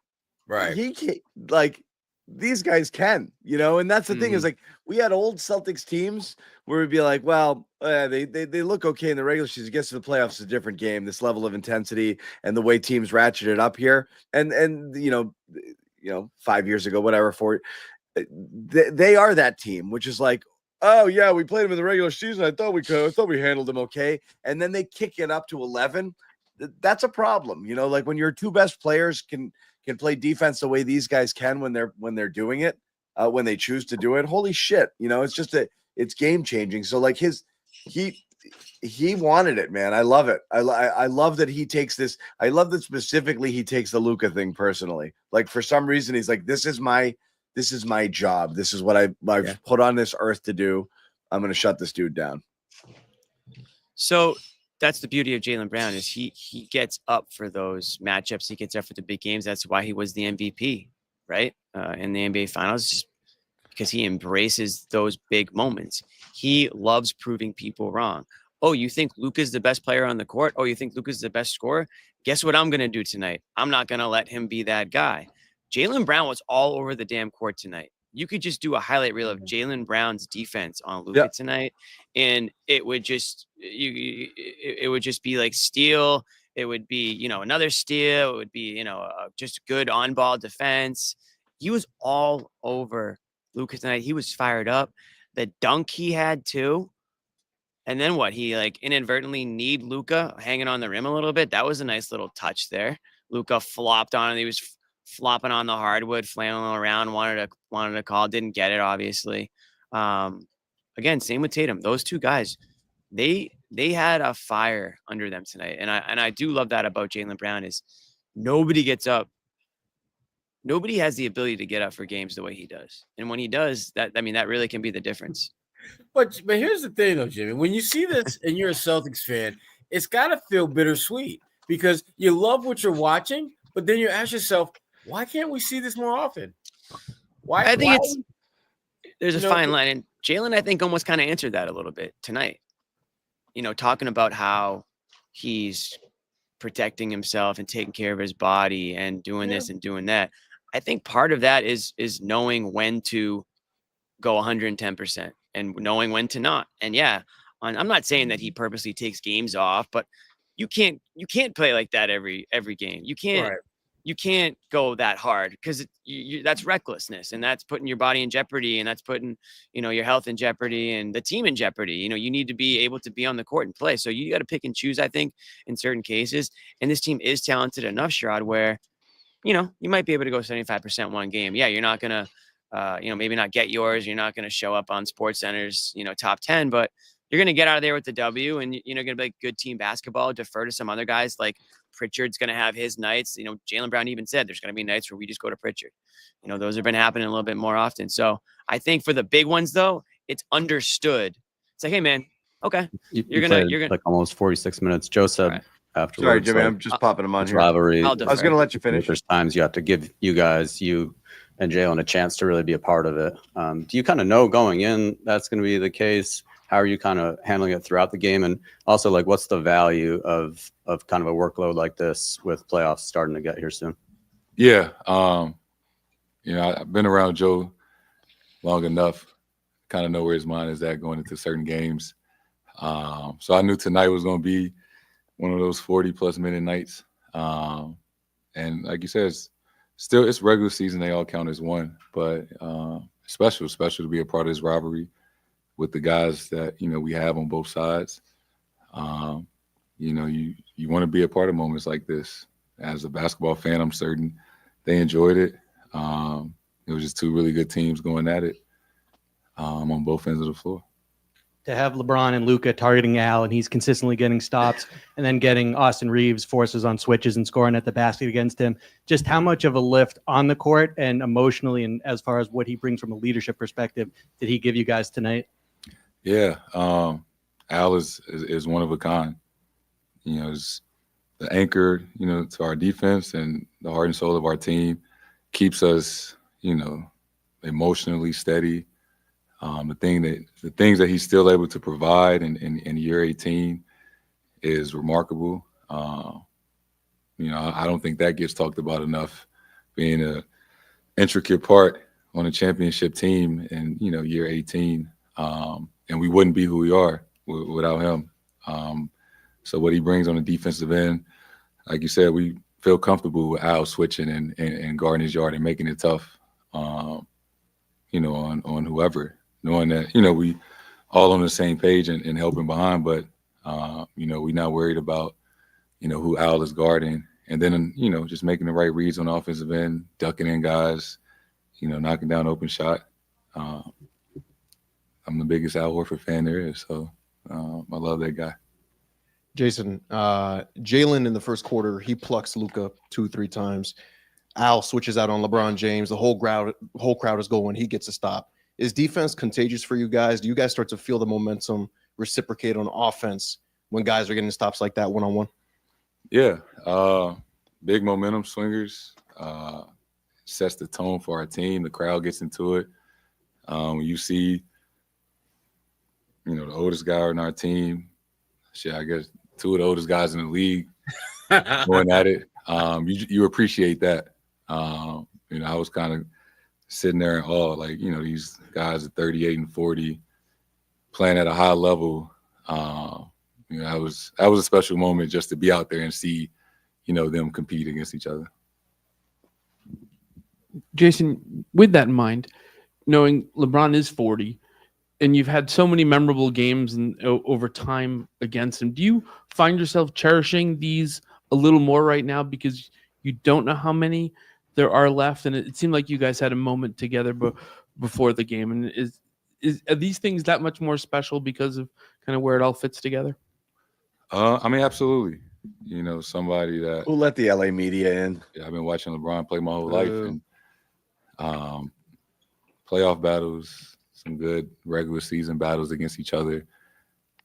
Right. He can't, like these guys can, and that's the thing is like we had old Celtics teams where we'd be like, well, they look okay in the regular season. It gets to the playoffs, it's a different game. This level of intensity and the way teams ratchet it up here, and 5 years ago, whatever, they are that team, which is like, oh yeah, we played them in the regular season. I thought we handled them okay, and then they kick it up to 11. That's a problem, like when your two best players can play defense the way these guys can when they're doing it, when they choose to do it. Holy shit, it's game changing. So like he wanted it, man. I love it. I love that he takes this. I love that specifically he takes the Luka thing personally. Like for some reason he's like, this is my job. This is what I've put on this earth to do. I'm going to shut this dude down. So that's the beauty of Jaylen Brown is he gets up for those matchups. He gets up for the big games. That's why he was the MVP, right? In the NBA Finals, just because he embraces those big moments. He loves proving people wrong. Oh, you think Luka's the best player on the court? Oh, you think Luka's the best scorer? Guess what I'm going to do tonight? I'm not going to let him be that guy. Jaylen Brown was all over the damn court tonight. you could just do a highlight reel of Jaylen Brown's defense on Luka tonight, and it would just it would just be like steal. It would be, you know, another steal. It would be, you know, just good on-ball defense. He was all over Luka tonight. He was fired up. The dunk he had too. And then what? He like inadvertently kneed Luka hanging on the rim a little bit. That was a nice little touch there. Luka flopped on it. He was flopping on the hardwood, flailing around, wanted to call, didn't get it, obviously. Again, same with Tatum. Those two guys, they had a fire under them tonight. And I do love that about Jaylen Brown is nobody gets up. Nobody has the ability to get up for games the way he does. And when he does, that really can be the difference. But here's the thing, though, Jimmy. When you see this and you're a Celtics fan, it's got to feel bittersweet because you love what you're watching, but then you ask yourself, why can't we see this more often? I think there's a fine line. And Jaylen, I think, almost kind of answered that a little bit tonight. You know, talking about how he's protecting himself and taking care of his body and doing this and doing that. I think part of that is knowing when to go 110% and knowing when to not. And I'm not saying that he purposely takes games off, but you can't play like that every game. You can't go that hard because that's recklessness, and that's putting your body in jeopardy, and that's putting, you know, your health in jeopardy and the team in jeopardy. You know, you need to be able to be on the court and play. So you got to pick and choose, I think, in certain cases. And this team is talented enough, Sherrod, where, you know, you might be able to go 75% one game. Yeah, you're not going to, you know, maybe not get yours. You're not going to show up on SportsCenter's, you know, top 10, but you're going to get out of there with the W, and, you know, going to be like good team basketball, defer to some other guys. Like Pritchard's going to have his nights. You know, Jaylen Brown even said there's going to be nights where we just go to Pritchard. You know, those have been happening a little bit more often. So I think for the big ones, though, it's understood. It's like, hey, man, okay. You're going to like almost 46 minutes. Joe said afterwards. Sorry, Jimmy, like, I'm just popping them on here. Rivalry. I was going to let you finish. There's times you have to give you and Jaylen a chance to really be a part of it. Do you kind of know going in that's going to be the case? How are you kind of handling it throughout the game? And also, like, what's the value of kind of a workload like this with playoffs starting to get here soon? Yeah. You know, I've been around Joe long enough, kind of know where his mind is at going into certain games. So I knew tonight was going to be one of those 40-plus minute nights. And like you said, it's regular season. They all count as one. But special to be a part of this rivalry with the guys that, you know, we have on both sides. You know, you want to be a part of moments like this. As a basketball fan, I'm certain they enjoyed it. It was just two really good teams going at it on both ends of the floor. To have LeBron and Luka targeting Al, and he's consistently getting stops, and then getting Austin Reeves forces on switches and scoring at the basket against him. Just how much of a lift on the court and emotionally, and as far as what he brings from a leadership perspective, did he give you guys tonight? Yeah, Al is one of a kind. You know, is the anchor, you know, to our defense, and the heart and soul of our team. Keeps us, you know, emotionally steady. The things that he's still able to provide in year 18 is remarkable. You know, I don't think that gets talked about enough. Being an intricate part on a championship team in, you know, year 18. And we wouldn't be who we are without him. So what he brings on the defensive end, like you said, we feel comfortable with Al switching and guarding his yard and making it tough, you know, on whoever, knowing that, you know, we all on the same page and helping behind, but, you know, we're not worried about, you know, who Al is guarding. And then, you know, just making the right reads on the offensive end, ducking in guys, you know, knocking down open shot. I'm the biggest Al Horford fan there is, so I love that guy. Jayson, Jaylen in the first quarter, he plucks Luka 2-3 times. Al switches out on LeBron James. The whole crowd is going. He gets a stop. Is defense contagious for you guys? Do you guys start to feel the momentum reciprocate on offense when guys are getting stops like that one-on-one? Yeah, big momentum swingers. Sets the tone for our team. The crowd gets into it. When you see, you know, the oldest guy on our team, shit, I guess two of the oldest guys in the league going at it, you appreciate that. You know, I was kind of sitting there in awe, like, you know, these guys are 38 and 40 playing at a high level. You know, that was a special moment just to be out there and see, you know, them compete against each other. Jayson, with that in mind, knowing LeBron is 40 and you've had so many memorable games over time against him, do you find yourself cherishing these a little more right now because you don't know how many there are left? And it seemed like you guys had a moment together before the game. And are these things that much more special because of kind of where it all fits together? I mean, absolutely. You know, somebody that who let the LA media in. Yeah, I've been watching LeBron play my whole life, and playoff battles, some good regular season battles against each other.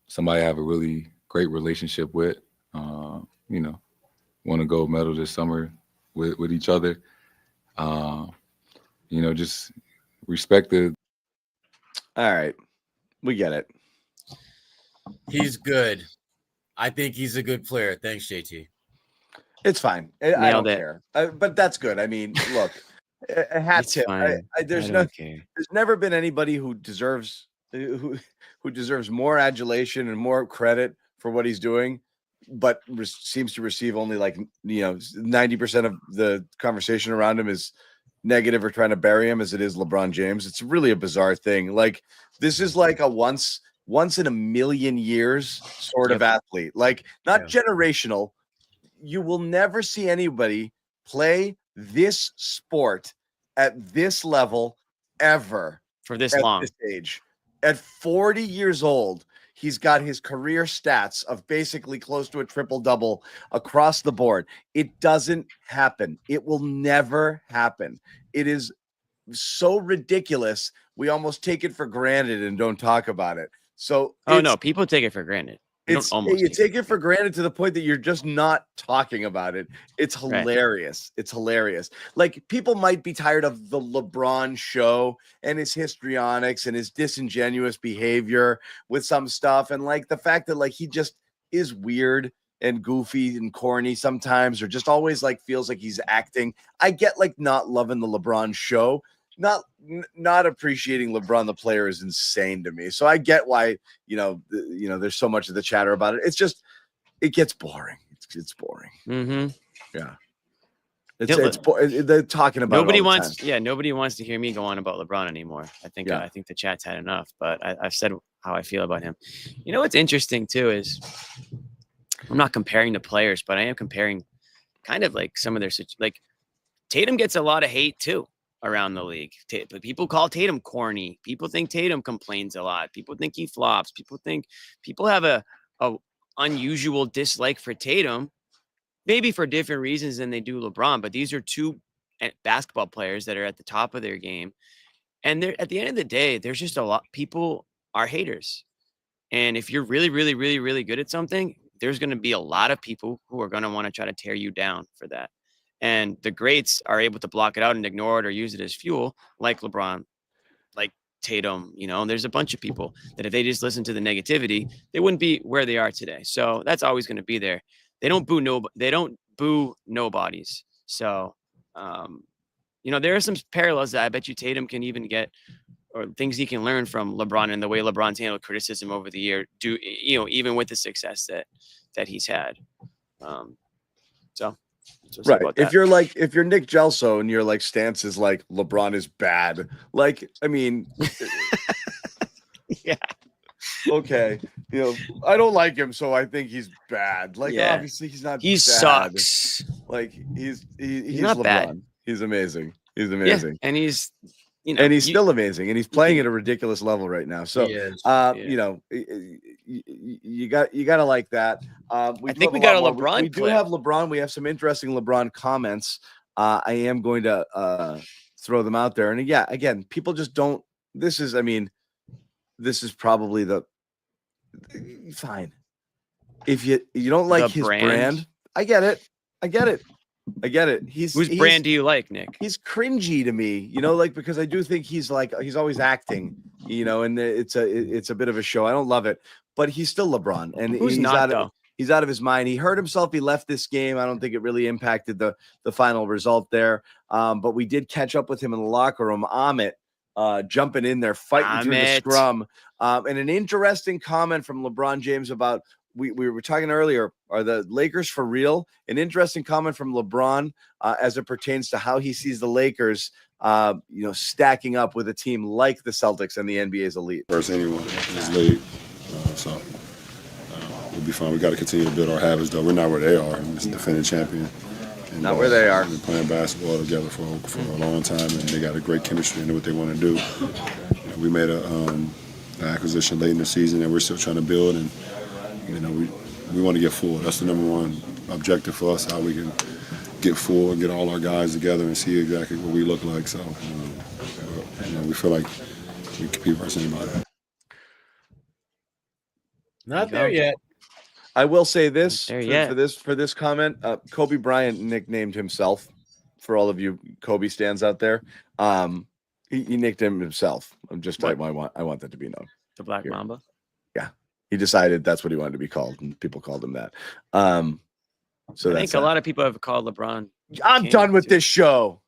Somebody I have a really great relationship with. You know, won a gold medal this summer with each other. You know, just respect the. All right, we get it. He's good. I think he's a good player. Thanks, JT. It's fine. I don't care. But that's good. I mean, look, a hat tip. There's never been anybody who deserves more adulation and more credit for what he's doing, but seems to receive only, like, you know, 90% of the conversation around him is negative or trying to bury him as it is LeBron James. It's really a bizarre thing. Like, this is like a once in a million years sort of athlete, like not generational. You will never see anybody play this sport at this level ever for this at long. This age. At 40 years old, he's got his career stats of basically close to a triple-double across the board. It doesn't happen. It will never happen. It is so ridiculous. We almost take it for granted and don't talk about it. So, no, people take it for granted. You take it for granted to the point that you're just not talking about it. It's hilarious. Right. It's hilarious. Like, people might be tired of the LeBron show and his histrionics and his disingenuous behavior with some stuff, and like the fact that, like, he just is weird and goofy and corny sometimes, or just always like feels like he's acting. I get, like, not loving the LeBron show. Not appreciating LeBron the player is insane to me. So I get why, you know, there's so much of the chatter about it. It's just, it gets boring. It's boring. Mm-hmm. Yeah. They're talking about nobody it all the wants. time. Yeah, nobody wants to hear me go on about LeBron anymore. I think the chat's had enough. But I've said how I feel about him. You know what's interesting too is I'm not comparing the players, but I am comparing kind of like some of their, like, Tatum gets a lot of hate too around the league. But people call Tatum corny. People think Tatum complains a lot. People think he flops. People have a unusual dislike for Tatum, maybe for different reasons than they do LeBron. But these are two basketball players that are at the top of their game. And they're, at the end of the day, there's just a lot. People are haters. And if you're really, really, really, really good at something, there's going to be a lot of people who are going to want to try to tear you down for that. And the greats are able to block it out and ignore it or use it as fuel, like LeBron, like Tatum. You know, and there's a bunch of people that if they just listen to the negativity, they wouldn't be where they are today. So that's always going to be there. They don't boo nobodies. So, you know, there are some parallels that I bet you Tatum can even get, or things he can learn from LeBron and the way LeBron's handled criticism over the year. Even with the success that he's had. Right. If you're Nick Gelso and your, like, stance is like LeBron is bad, like, I mean, yeah. Okay. You know, I don't like him, so I think he's bad. Like, obviously he's not. He bad. sucks. Like, he's not LeBron. bad. He's amazing. He's amazing. Yeah, and he's, and he's still amazing, and he's playing at a ridiculous level right now. So, you know, you got to like that. I think we got a LeBron. We do have LeBron. We have some interesting LeBron comments. I am going to throw them out there, and again, people just don't. This is probably the fine. If you don't like his brand, I get it. Whose brand do you like, Nick? He's cringy to me, you know, like, because I do think he's always acting, you know, and it's a bit of a show. I don't love it, but he's still LeBron, and who's not though? He's out of his mind. He hurt himself. He left this game. I don't think it really impacted the final result there. But we did catch up with him in the locker room. Amit jumping in there, fighting through the scrum. And an interesting comment from LeBron James about, we were talking earlier, are the Lakers for real? An interesting comment from LeBron as it pertains to how he sees the Lakers, stacking up with a team like the Celtics and the NBA's elite. First anyone in this league. So we'll be fine. We got to continue to build our habits, though. We're not where they are. We're just defending champion. And, not where they are. We've been playing basketball together for a long time, and they got a great chemistry and know what they want to do. We made an acquisition late in the season, and we're still trying to build. And we want to get full. That's the number one objective for us, how we can get full and get all our guys together and see exactly what we look like. So we feel like we compete versus anybody. Not there yet. I will say this There yet. for this comment. Kobe Bryant nicknamed himself. For all of you Kobe stands out there, he nicknamed himself. I want that to be known. The Black Mamba. Yeah, he decided that's what he wanted to be called, and people called him that. So I think a lot of people have called LeBron. I'm done with this show.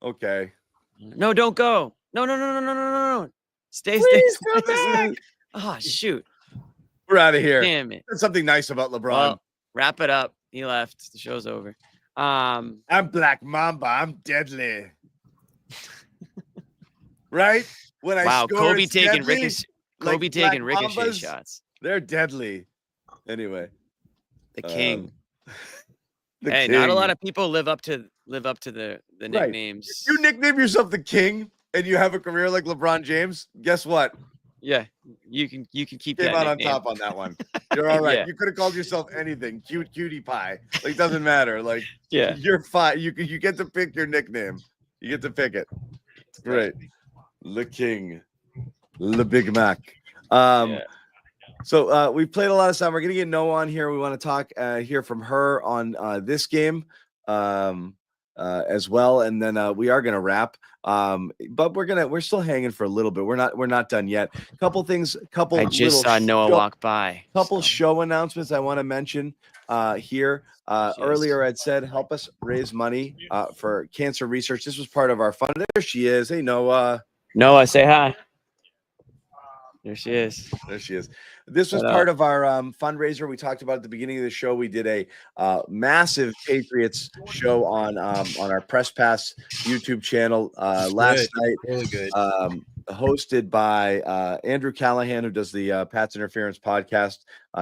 Okay. No, don't go. No. Stay. Please come back. Oh, shoot. We're out of here. Damn it. That's something nice about LeBron. Well, wrap it up. He left. The show's over. I'm Black Mamba. I'm deadly. Right? When I score, Kobe it's taking deadly. ricochet shots. They're deadly. Anyway, the king. The Hey, king. not a lot of people live up to the Right. nicknames. If you nickname yourself the king and you have a career like LeBron James, guess what? Yeah, you can keep Came that out on nickname. top on that one. You're all right. Yeah. You could have called yourself anything. Cutie pie. Like, doesn't matter. Like, Yeah. you're fine. You get to pick your nickname. You get to pick it. It's great. The King. The Big Mac. So we've played a lot of time. We're gonna get Noa on here. We want to talk hear from her on this game as well, and then we are gonna wrap. But we're still hanging for a little bit. We're not done yet. Couple things. I just saw Noah walk by. Couple show announcements I want to mention here. Earlier I'd said help us raise money for cancer research. This was part of our fund. There she is. Hey Noah. Noah, say hi. There she is. There she is. This was part of our fundraiser. We talked about at the beginning of the show. We did a massive Patriots show on our Press Pass YouTube channel last night. Really good. Hosted by Andrew Callahan, who does the Pats Interference podcast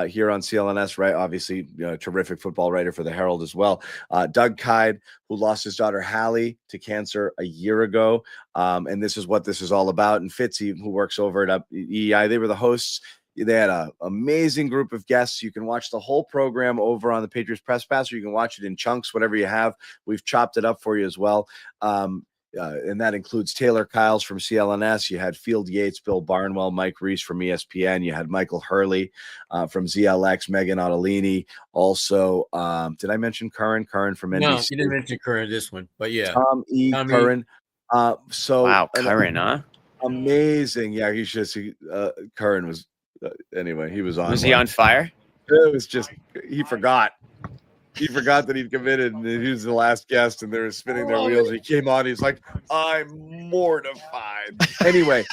here on CLNS, right? Obviously, terrific football writer for the Herald as well. Doug Kide, who lost his daughter Hallie to cancer a year ago. And this is what this is all about. And Fitzy, who works over at EEI, they were the hosts. They had an amazing group of guests. You can watch the whole program over on the Patriots Press Pass, or you can watch it in chunks, whatever you have. We've chopped it up for you as well. And that includes Taylor Kyles from CLNS. You had Field Yates, Bill Barnwell, Mike Reese from ESPN. You had Michael Hurley from ZLX, Megan Ottolini. Also, did I mention Curran from NBC? No, you didn't mention Curran this one, but yeah. Tom Curran. Wow, Curran, huh? Amazing. Yeah, Curran was, anyway, he was on. Was he on fire? It was just, he forgot. He forgot that he'd committed, and he was the last guest, and they were spinning their wheels. He came on. He's like, "I'm mortified." Anyway,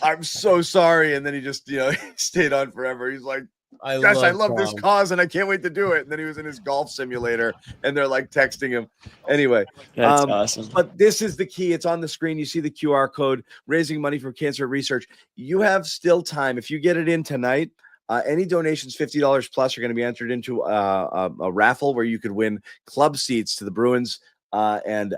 I'm so sorry. And then he just, stayed on forever. He's like, "I love this cause, and I can't wait to do it." And then he was in his golf simulator, and they're like texting him. Anyway, that's awesome. But this is the key. It's on the screen. You see the QR code. Raising money for cancer research. You have still time if you get it in tonight. Any donations $50 plus are going to be entered into a raffle where you could win club seats to the Bruins and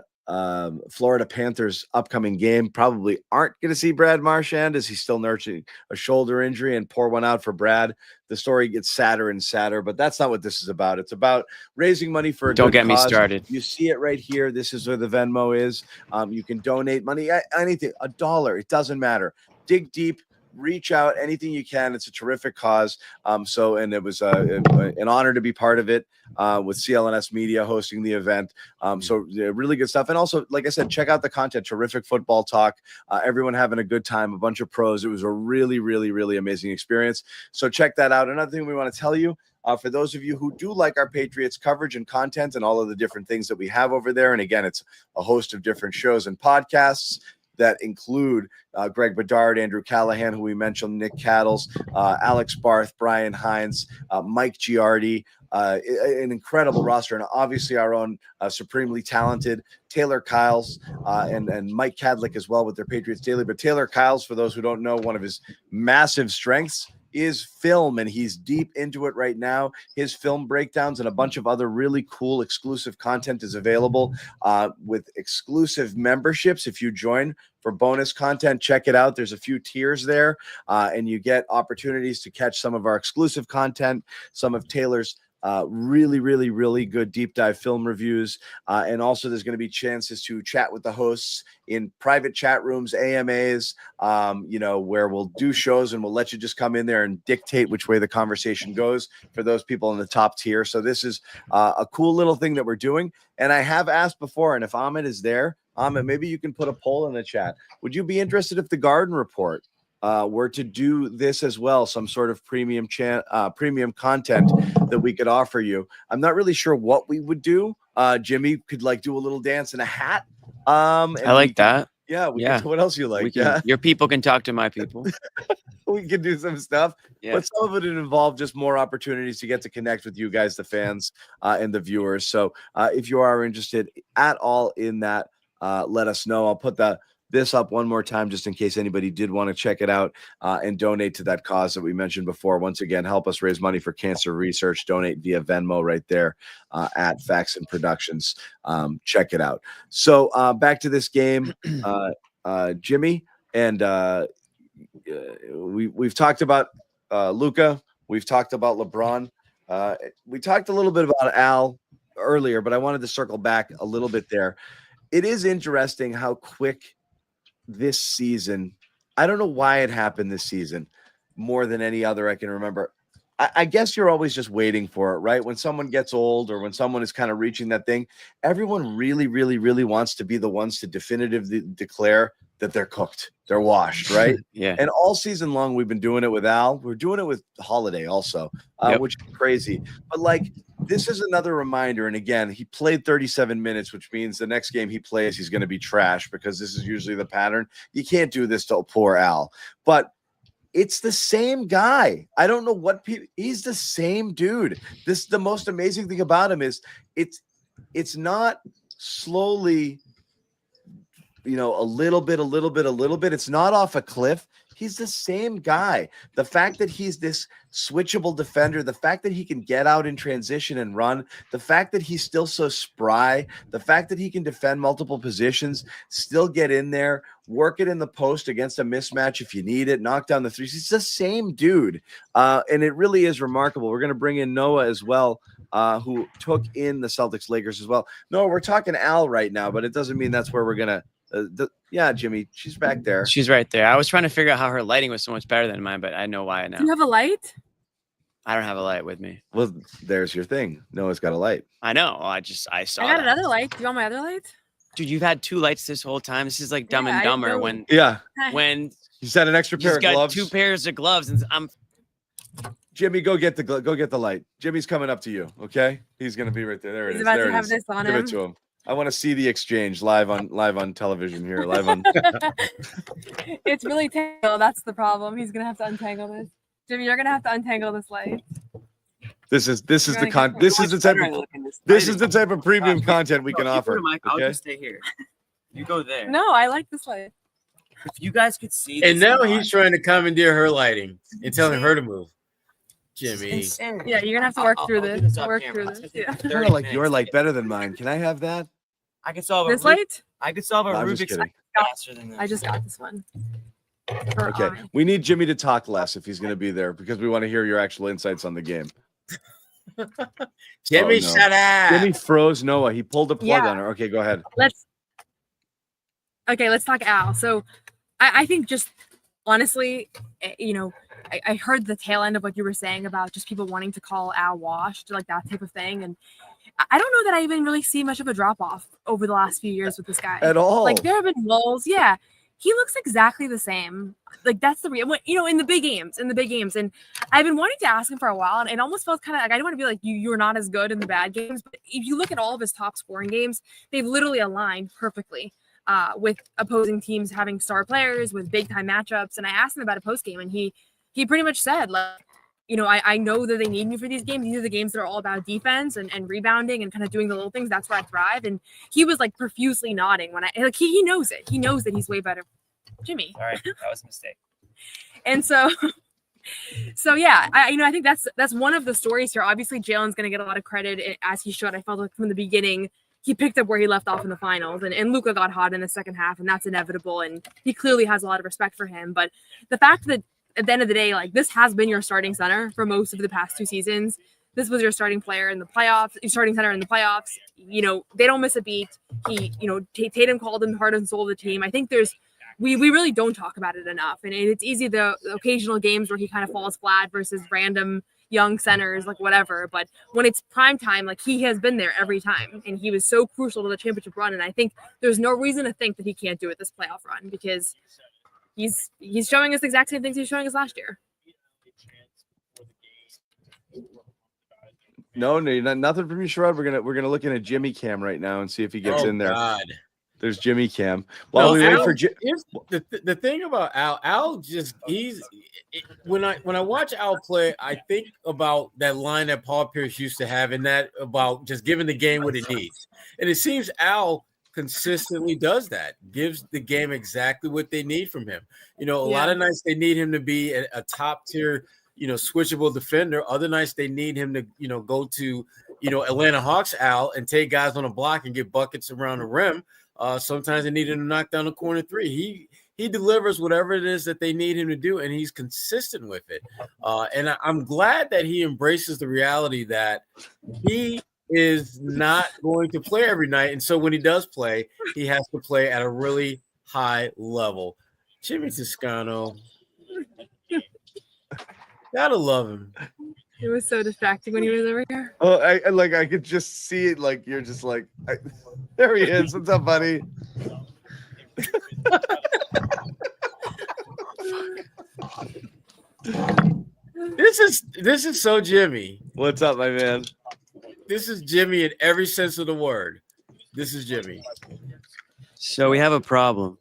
Florida Panthers upcoming game. Probably aren't going to see Brad Marchand as he's still nursing a shoulder injury, and pour one out for Brad. The story gets sadder and sadder, but that's not what this is about. It's about raising money for a Don't good get me cause. started. You see it right here. This is where the Venmo is. You can donate money, anything, $1. It doesn't matter. Dig deep. Reach out, anything you can. It's a terrific cause. And it was an honor to be part of it with CLNS Media hosting the event. Really good stuff. And also, like I said, check out the content. Terrific football talk. Everyone having a good time. A bunch of pros. It was a really, really, really amazing experience. So check that out. Another thing we want to tell you, for those of you who do like our Patriots coverage and content and all of the different things that we have over there. And again, it's a host of different shows and podcasts that include Greg Bedard, Andrew Callahan, who we mentioned, Nick Cattles, Alex Barth, Brian Hines, Mike Giardi, an incredible roster, and obviously our own supremely talented Taylor Kyles and Mike Cadlick as well with their Patriots Daily. But Taylor Kyles, for those who don't know, one of his massive strengths is film, and he's deep into it right now. His film breakdowns and a bunch of other really cool exclusive content is available with exclusive memberships. If you join for bonus content, check it out. There's a few tiers there, and you get opportunities to catch some of our exclusive content, some of Taylor's really good deep dive film reviews. And also there's going to be chances to chat with the hosts in private chat rooms, AMAs, where we'll do shows and we'll let you just come in there and dictate which way the conversation goes for those people in the top tier. So this is a cool little thing that we're doing. And I have asked before, and if Ahmed is there, Ahmed, maybe you can put a poll in the chat. Would you be interested if the Garden Report were to do this as well, some sort of premium content that we could offer you? I'm not really sure what we would do. Jimmy could do a little dance in a hat. I like that. Yeah, what else you like? Your people can talk to my people. We can do some stuff, but some of it would involve just more opportunities to get to connect with you guys, the fans and the viewers. So if you are interested at all in that, let us know. I'll put this up one more time just in case anybody did want to check it out and donate to that cause that we mentioned before. Once again, help us raise money for cancer research. Donate via Venmo right there at Facts and Productions. Check it out. So back to this game, Jimmy, and we've talked about Luka. We've talked about LeBron. We talked a little bit about Al earlier, but I wanted to circle back a little bit there. It is interesting how quick this season, I don't know why it happened this season more than any other I can remember. I guess you're always just waiting for it, right? When someone gets old or when someone is kind of reaching that thing, everyone really wants to be the ones to definitively declare that they're cooked, they're washed, right? Yeah. And all season long, we've been doing it with Al. We're doing it with Holiday also, which is crazy. But this is another reminder. And again, he played 37 minutes, which means the next game he plays, he's going to be trash because this is usually the pattern. You can't do this to poor Al, but it's the same guy. I don't know what he's the same dude. The most amazing thing about him is it's not slowly, a little bit. It's not off a cliff. He's the same guy. The fact that he's this switchable defender, the fact that he can get out in transition and run, the fact that he's still so spry, the fact that he can defend multiple positions, still get in there, work it in the post against a mismatch if you need it, knock down the threes. He's the same dude. And it really is remarkable. We're going to bring in Noah as well, who took in the Celtics Lakers as well. Noah, we're talking Al right now, but it doesn't mean that's where we're going to. Jimmy, she's back there. She's right there. I was trying to figure out how her lighting was so much better than mine, but I know why now. Do you have a light? I don't have a light with me. Well, there's your thing. Noah's got a light. I know. I saw. I got another light. Do you want my other light? Dude, you've had two lights this whole time. This is like Dumb and Dumber when he's had an extra pair of gloves. 2 pairs of gloves, and I'm. Jimmy, go get the light. Jimmy's coming up to you. Okay, he's gonna be right there. There it is. He's about there to it have is. this on Give him. it to him. I want to see the exchange live on television here. Live on. It's really tangled. That's the problem. He's gonna have to untangle this. Jimmy, you're gonna have to untangle this light. This is the type of premium content we can offer. I'll Okay? just stay here. You go there. No, I like this light. If you guys could see. And this now light- he's trying to commandeer her lighting and telling her to move. Jimmy. Yeah, you're gonna have to work through this. Work through this. Yeah. I kind of like your light better than mine. Can I have that? I could solve This light? I could solve a No, I'm just Rubik's kidding. faster than this. I just got this one. Okay, we need Jimmy to talk less if he's going to be there because we want to hear your actual insights on the game. Jimmy, shut up. Jimmy froze Noah. He pulled a plug Yeah. on her. Okay, go ahead. Let's talk Al. So I think just honestly, I heard the tail end of what you were saying about just people wanting to call Al washed, like that type of thing. And I don't know that I even really see much of a drop off over the last few years with this guy At all. Like there have been lulls. Yeah. he looks exactly the same. Like that's the real, you know, in the big games. And I've been wanting to ask him for a while, and it almost felt kind of like I don't want to be like you're not as good in the bad games, but if you look at all of his top scoring games, they've literally aligned perfectly with opposing teams having star players with big time matchups. And I asked him about a post game, and he pretty much said like, you know, I know that they need me for these games. These are the games that are all about defense and rebounding and kind of doing the little things. That's where I thrive. And he was like profusely nodding when he knows it. He knows that he's way better. Jimmy. All right, that was a mistake. And so yeah, I think that's one of the stories here. Obviously, Jaylen's going to get a lot of credit as he should. I felt like from the beginning he picked up where he left off in the finals, and Luka got hot in the second half, and that's inevitable. And he clearly has a lot of respect for him. But the fact that at the end of the day, like this has been your starting center for most of the past 2 seasons. This was your starting player in the playoffs, your starting center in the playoffs. You know, they don't miss a beat. Tatum called him the heart and soul of the team. I think we really don't talk about it enough. And it's easy the occasional games where he kind of falls flat versus random young centers, like whatever. But when it's prime time, like he has been there every time. And he was so crucial to the championship run. And I think there's no reason to think that he can't do it this playoff run because he's showing us the exact same things he was showing us last year. No, nothing from you, Sherrod. We're gonna look in a Jimmy cam right now and see if he gets in there. God. There's Jimmy cam. While we wait for the thing about Al just when I watch Al play, I think about that line that Paul Pierce used to have, and that about just giving the game what it needs. And it seems Al consistently does that, gives the game exactly what they need from him. You know, a lot of nights they need him to be a top tier, you know, switchable defender. Other nights they need him to, you know, go to, you know, Atlanta Hawks Al and take guys on a block and get buckets around the rim. Sometimes they need him to knock down a corner three. He delivers whatever it is that they need him to do, and he's consistent with it. And I'm glad that he embraces the reality that he is not going to play every night. And so when he does play, he has to play at a really high level. Jimmy Toscano. Gotta love him. It was so distracting when he was over here. Oh, I could just see it. Like you're just like, there he is. What's up, buddy? This is so Jimmy. What's up, my man? This is Jimmy in every sense of the word. This is Jimmy. So we have a problem.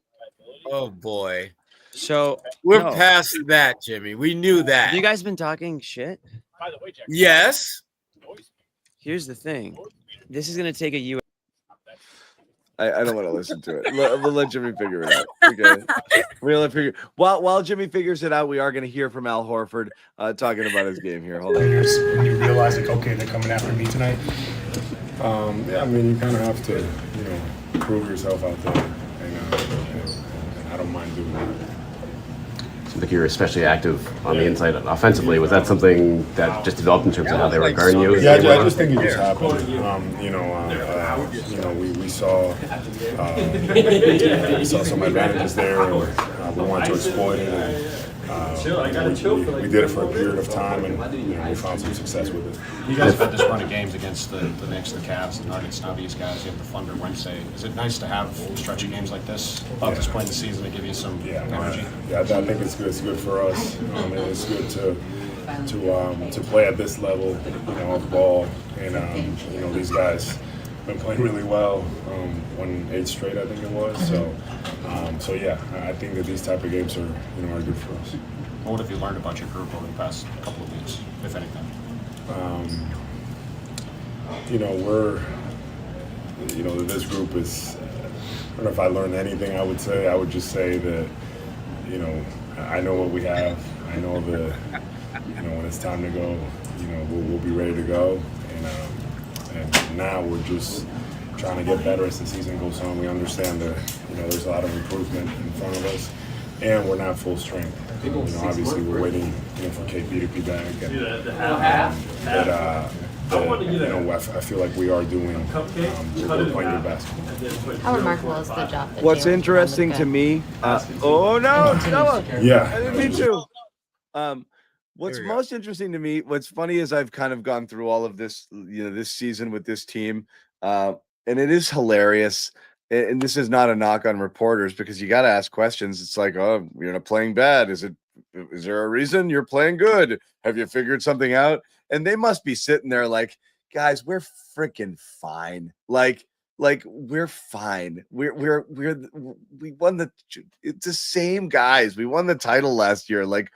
Oh boy. So we're past that, Jimmy. We knew that. Have you guys been talking shit? By the way, Jack. Yes. Here's the thing. This is gonna take a U. I don't want to listen to it. We'll let Jimmy figure it out. Okay. We'll let figure. While Jimmy figures it out, we are going to hear from Al Horford talking about his game here. Hold on. When you realize, like, okay, they're coming after me tonight. Yeah, I mean, you kind of have to, you know, prove yourself out there, and I don't mind doing that. Seems like you're especially active on the inside offensively. Was that something that just developed in terms of how they were guarding you? Yeah, I just think it just happened. We saw some advantages there, and we wanted to exploit it. And, we did it for a period of time, and we found some success with it. You guys have had this run of games against the Knicks, the Cavs, the Nuggets, now these guys. You have the Thunder Wednesday. Is it nice to have a stretch of games like this about this point in the season to give you some energy? Yeah, I think it's good. It's good for us. And it's good to play at this level, of ball. And these guys been playing really well. Won 8 straight, I think it was. So yeah, I think that these type of games are good for us. What have you learned about your group over the past couple of weeks, if anything? This group is. I don't know if I learned anything. I would just say that, I know what we have. I know that, when it's time to go, we'll be ready to go. And now we're just trying to get better as the season goes on. We understand that, there's a lot of improvement in front of us, and we're not full strength. Obviously we're waiting, for KP to be back. I feel like we are doing, we're playing good basketball. How remarkable is the job that What's Jaylen interesting did? to me, Noah. Yeah. Me too. What's most interesting to me, what's funny is I've kind of gone through all of this, this season with this team, and it is hilarious. and this is not a knock on reporters because you got to ask questions. It's like, oh, you're not playing bad. Is there a reason you're playing good? Have you figured something out? And they must be sitting there like, guys, we're freaking fine. Like we're fine. We won it's the same guys. We won the title last year. Like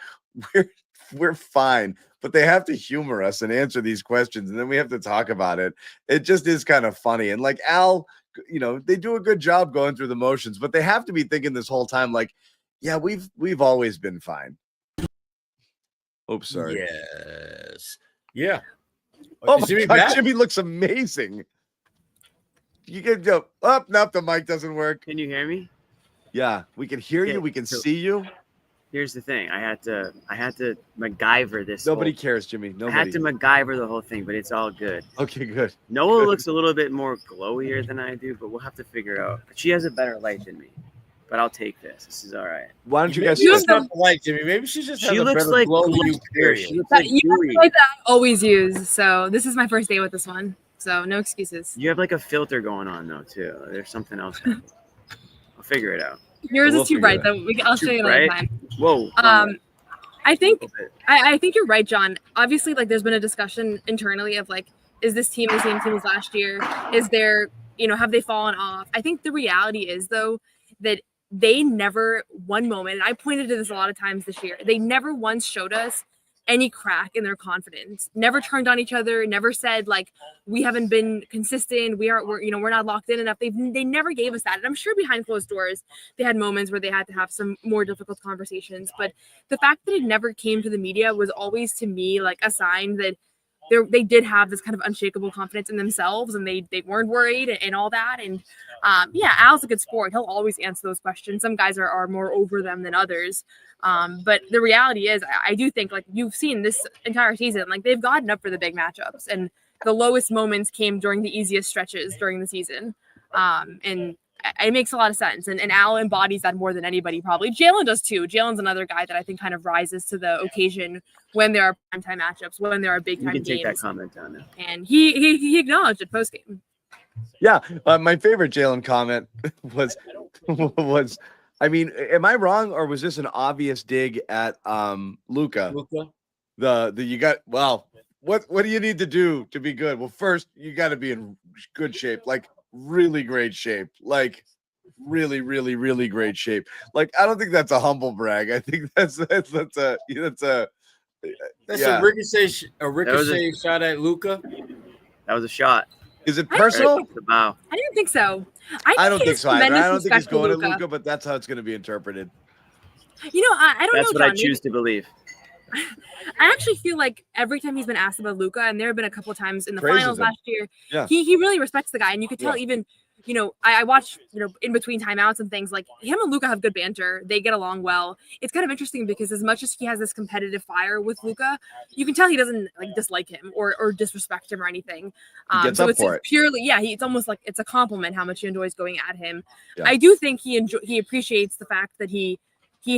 we're fine. But they have to humor us and answer these questions, and then we have to talk about it. It just is kind of funny. And like Al, they do a good job going through the motions, but they have to be thinking this whole time, like, yeah, we've always been fine. Oops, sorry. Yes. Yeah. Oh my Jimmy God, back? Jimmy looks amazing. You can go up. Nope, the mic doesn't work. Can you hear me? Yeah, we can hear you. We can see you. Here's the thing. I had to MacGyver this. Nobody cares, Jimmy. Nobody. I had to MacGyver the whole thing, but it's all good. Okay, good. Noah Good. looks a little bit more glowier than I do, but we'll have to figure out. She has a better light than me, but I'll take this. This is all right. Why don't you Maybe guys? she's not like Jimmy. Maybe she just has She a looks better like glow than you, period. She looks That like you gooey. like that I always use. So this is my first day with this one. So no excuses. You have like a filter going on though too. There's something else happening. I'll figure it out. Yours We'll is too figure bright it though. I'll show you another Right? time. Whoa. I think I think you're right, John. Obviously, like there's been a discussion internally of like, is this team the same team as last year? Is there, have they fallen off? I think the reality is though that they never one moment, and I pointed to this a lot of times this year, they never once showed us any crack in their confidence, never turned on each other, never said like we haven't been consistent, we're not locked in enough. They never gave us that. And I'm sure behind closed doors they had moments where they had to have some more difficult conversations, but the fact that it never came to the media was always to me like a sign that they did have this kind of unshakable confidence in themselves, and they weren't worried and all that. And Al's a good sport. He'll always answer those questions. Some guys are more over them than others. But the reality is, I do think like you've seen this entire season, like they've gotten up for the big matchups, and the lowest moments came during the easiest stretches during the season. And it makes a lot of sense. And Al embodies that more than anybody probably. Jaylen does too. Jaylen's another guy that I think kind of rises to the occasion when there are primetime matchups, when there are big You time can games. take that comment down now. And he acknowledged it post game. Yeah, my favorite Jaylen comment was. I mean, am I wrong, or was this an obvious dig at Luka? The you got what do you need to do to be good? Well, first you got to be in good shape, like really great shape, like really, really, really great shape. Like I don't think that's a humble brag. I think that's a a ricochet shot at Luka. That was a shot. Is it personal? I didn't think so. I don't he think has so. I tremendous don't think he's respect for going to Luka. Luka, but that's how it's going to be interpreted. I don't That's know, what John. I choose to believe. I actually feel like every time he's been asked about Luka, and there have been a couple of times in the Praises finals him. last year, Yeah. he really respects the guy, and you could tell Yeah. even, I watched, in between timeouts and things, like him and Luka have good banter. They get along well. It's kind of interesting because as much as he has this competitive fire with Luka, you can tell he doesn't like dislike him or disrespect him or anything. He gets So up it's for it. purely, it's almost like it's a compliment how much he enjoys going at him. Yeah. I do think he appreciates the fact that he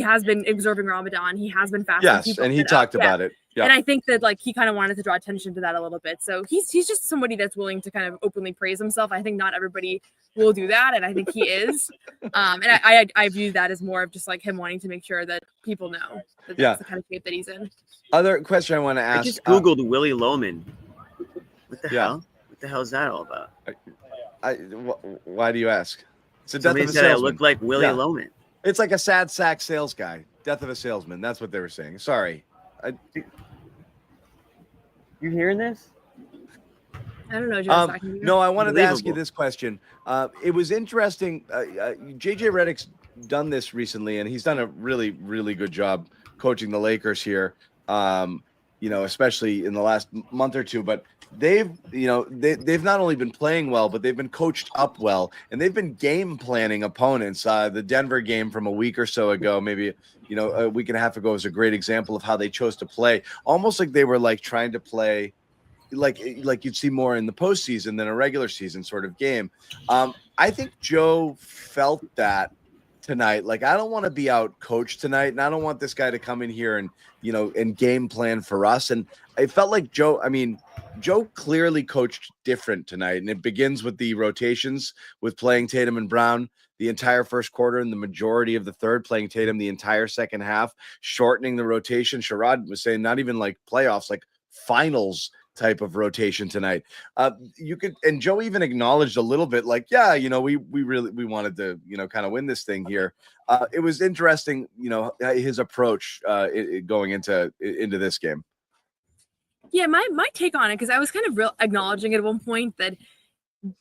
has been observing Ramadan. He has been fasting. Yes, and he talked about it. Yeah. And I think that like he kind of wanted to draw attention to that a little bit. So he's just somebody that's willing to kind of openly praise himself. I think not everybody will do that, and I think he is. And I view that as more of just like him wanting to make sure that people know that that's the kind of shape that he's in. Other question I want to ask. I just googled Willie Loman. What the Yeah. hell? What the hell is that all about? Why do you ask? It's a death Somebody of a said I salesman. look like Willie Loman. It's like a sad sack sales guy. Death of a salesman. That's what they were saying. Sorry. You hearing this? I don't know. Joe, No, I wanted to ask you Unbelievable. this question. It was interesting. JJ Redick's done this recently, and he's done a really, really good job coaching the Lakers here. Especially in the last month or two. But they've not only been playing well, but they've been coached up well, and they've been game planning opponents. The Denver game from a week or so ago, maybe a week and a half ago, is a great example of how they chose to play. Almost like they were like trying to play like you'd see more in the postseason than a regular season sort of game. I think Joe felt that tonight. Like, I don't want to be out coached tonight, and I don't want this guy to come in here and, you know, and game plan for us. And it felt like Joe clearly coached different tonight, and it begins with the rotations with playing Tatum and Brown the entire first quarter and the majority of the third, playing Tatum the entire second half, shortening the rotation. Sherrod was saying not even like playoffs, like finals type of rotation tonight. And Joe even acknowledged a little bit like, yeah, you know, we wanted to, you know, kind of win this thing here. It was interesting, you know, his approach going into this game. Yeah, my take on it, because I was kind of acknowledging at one point that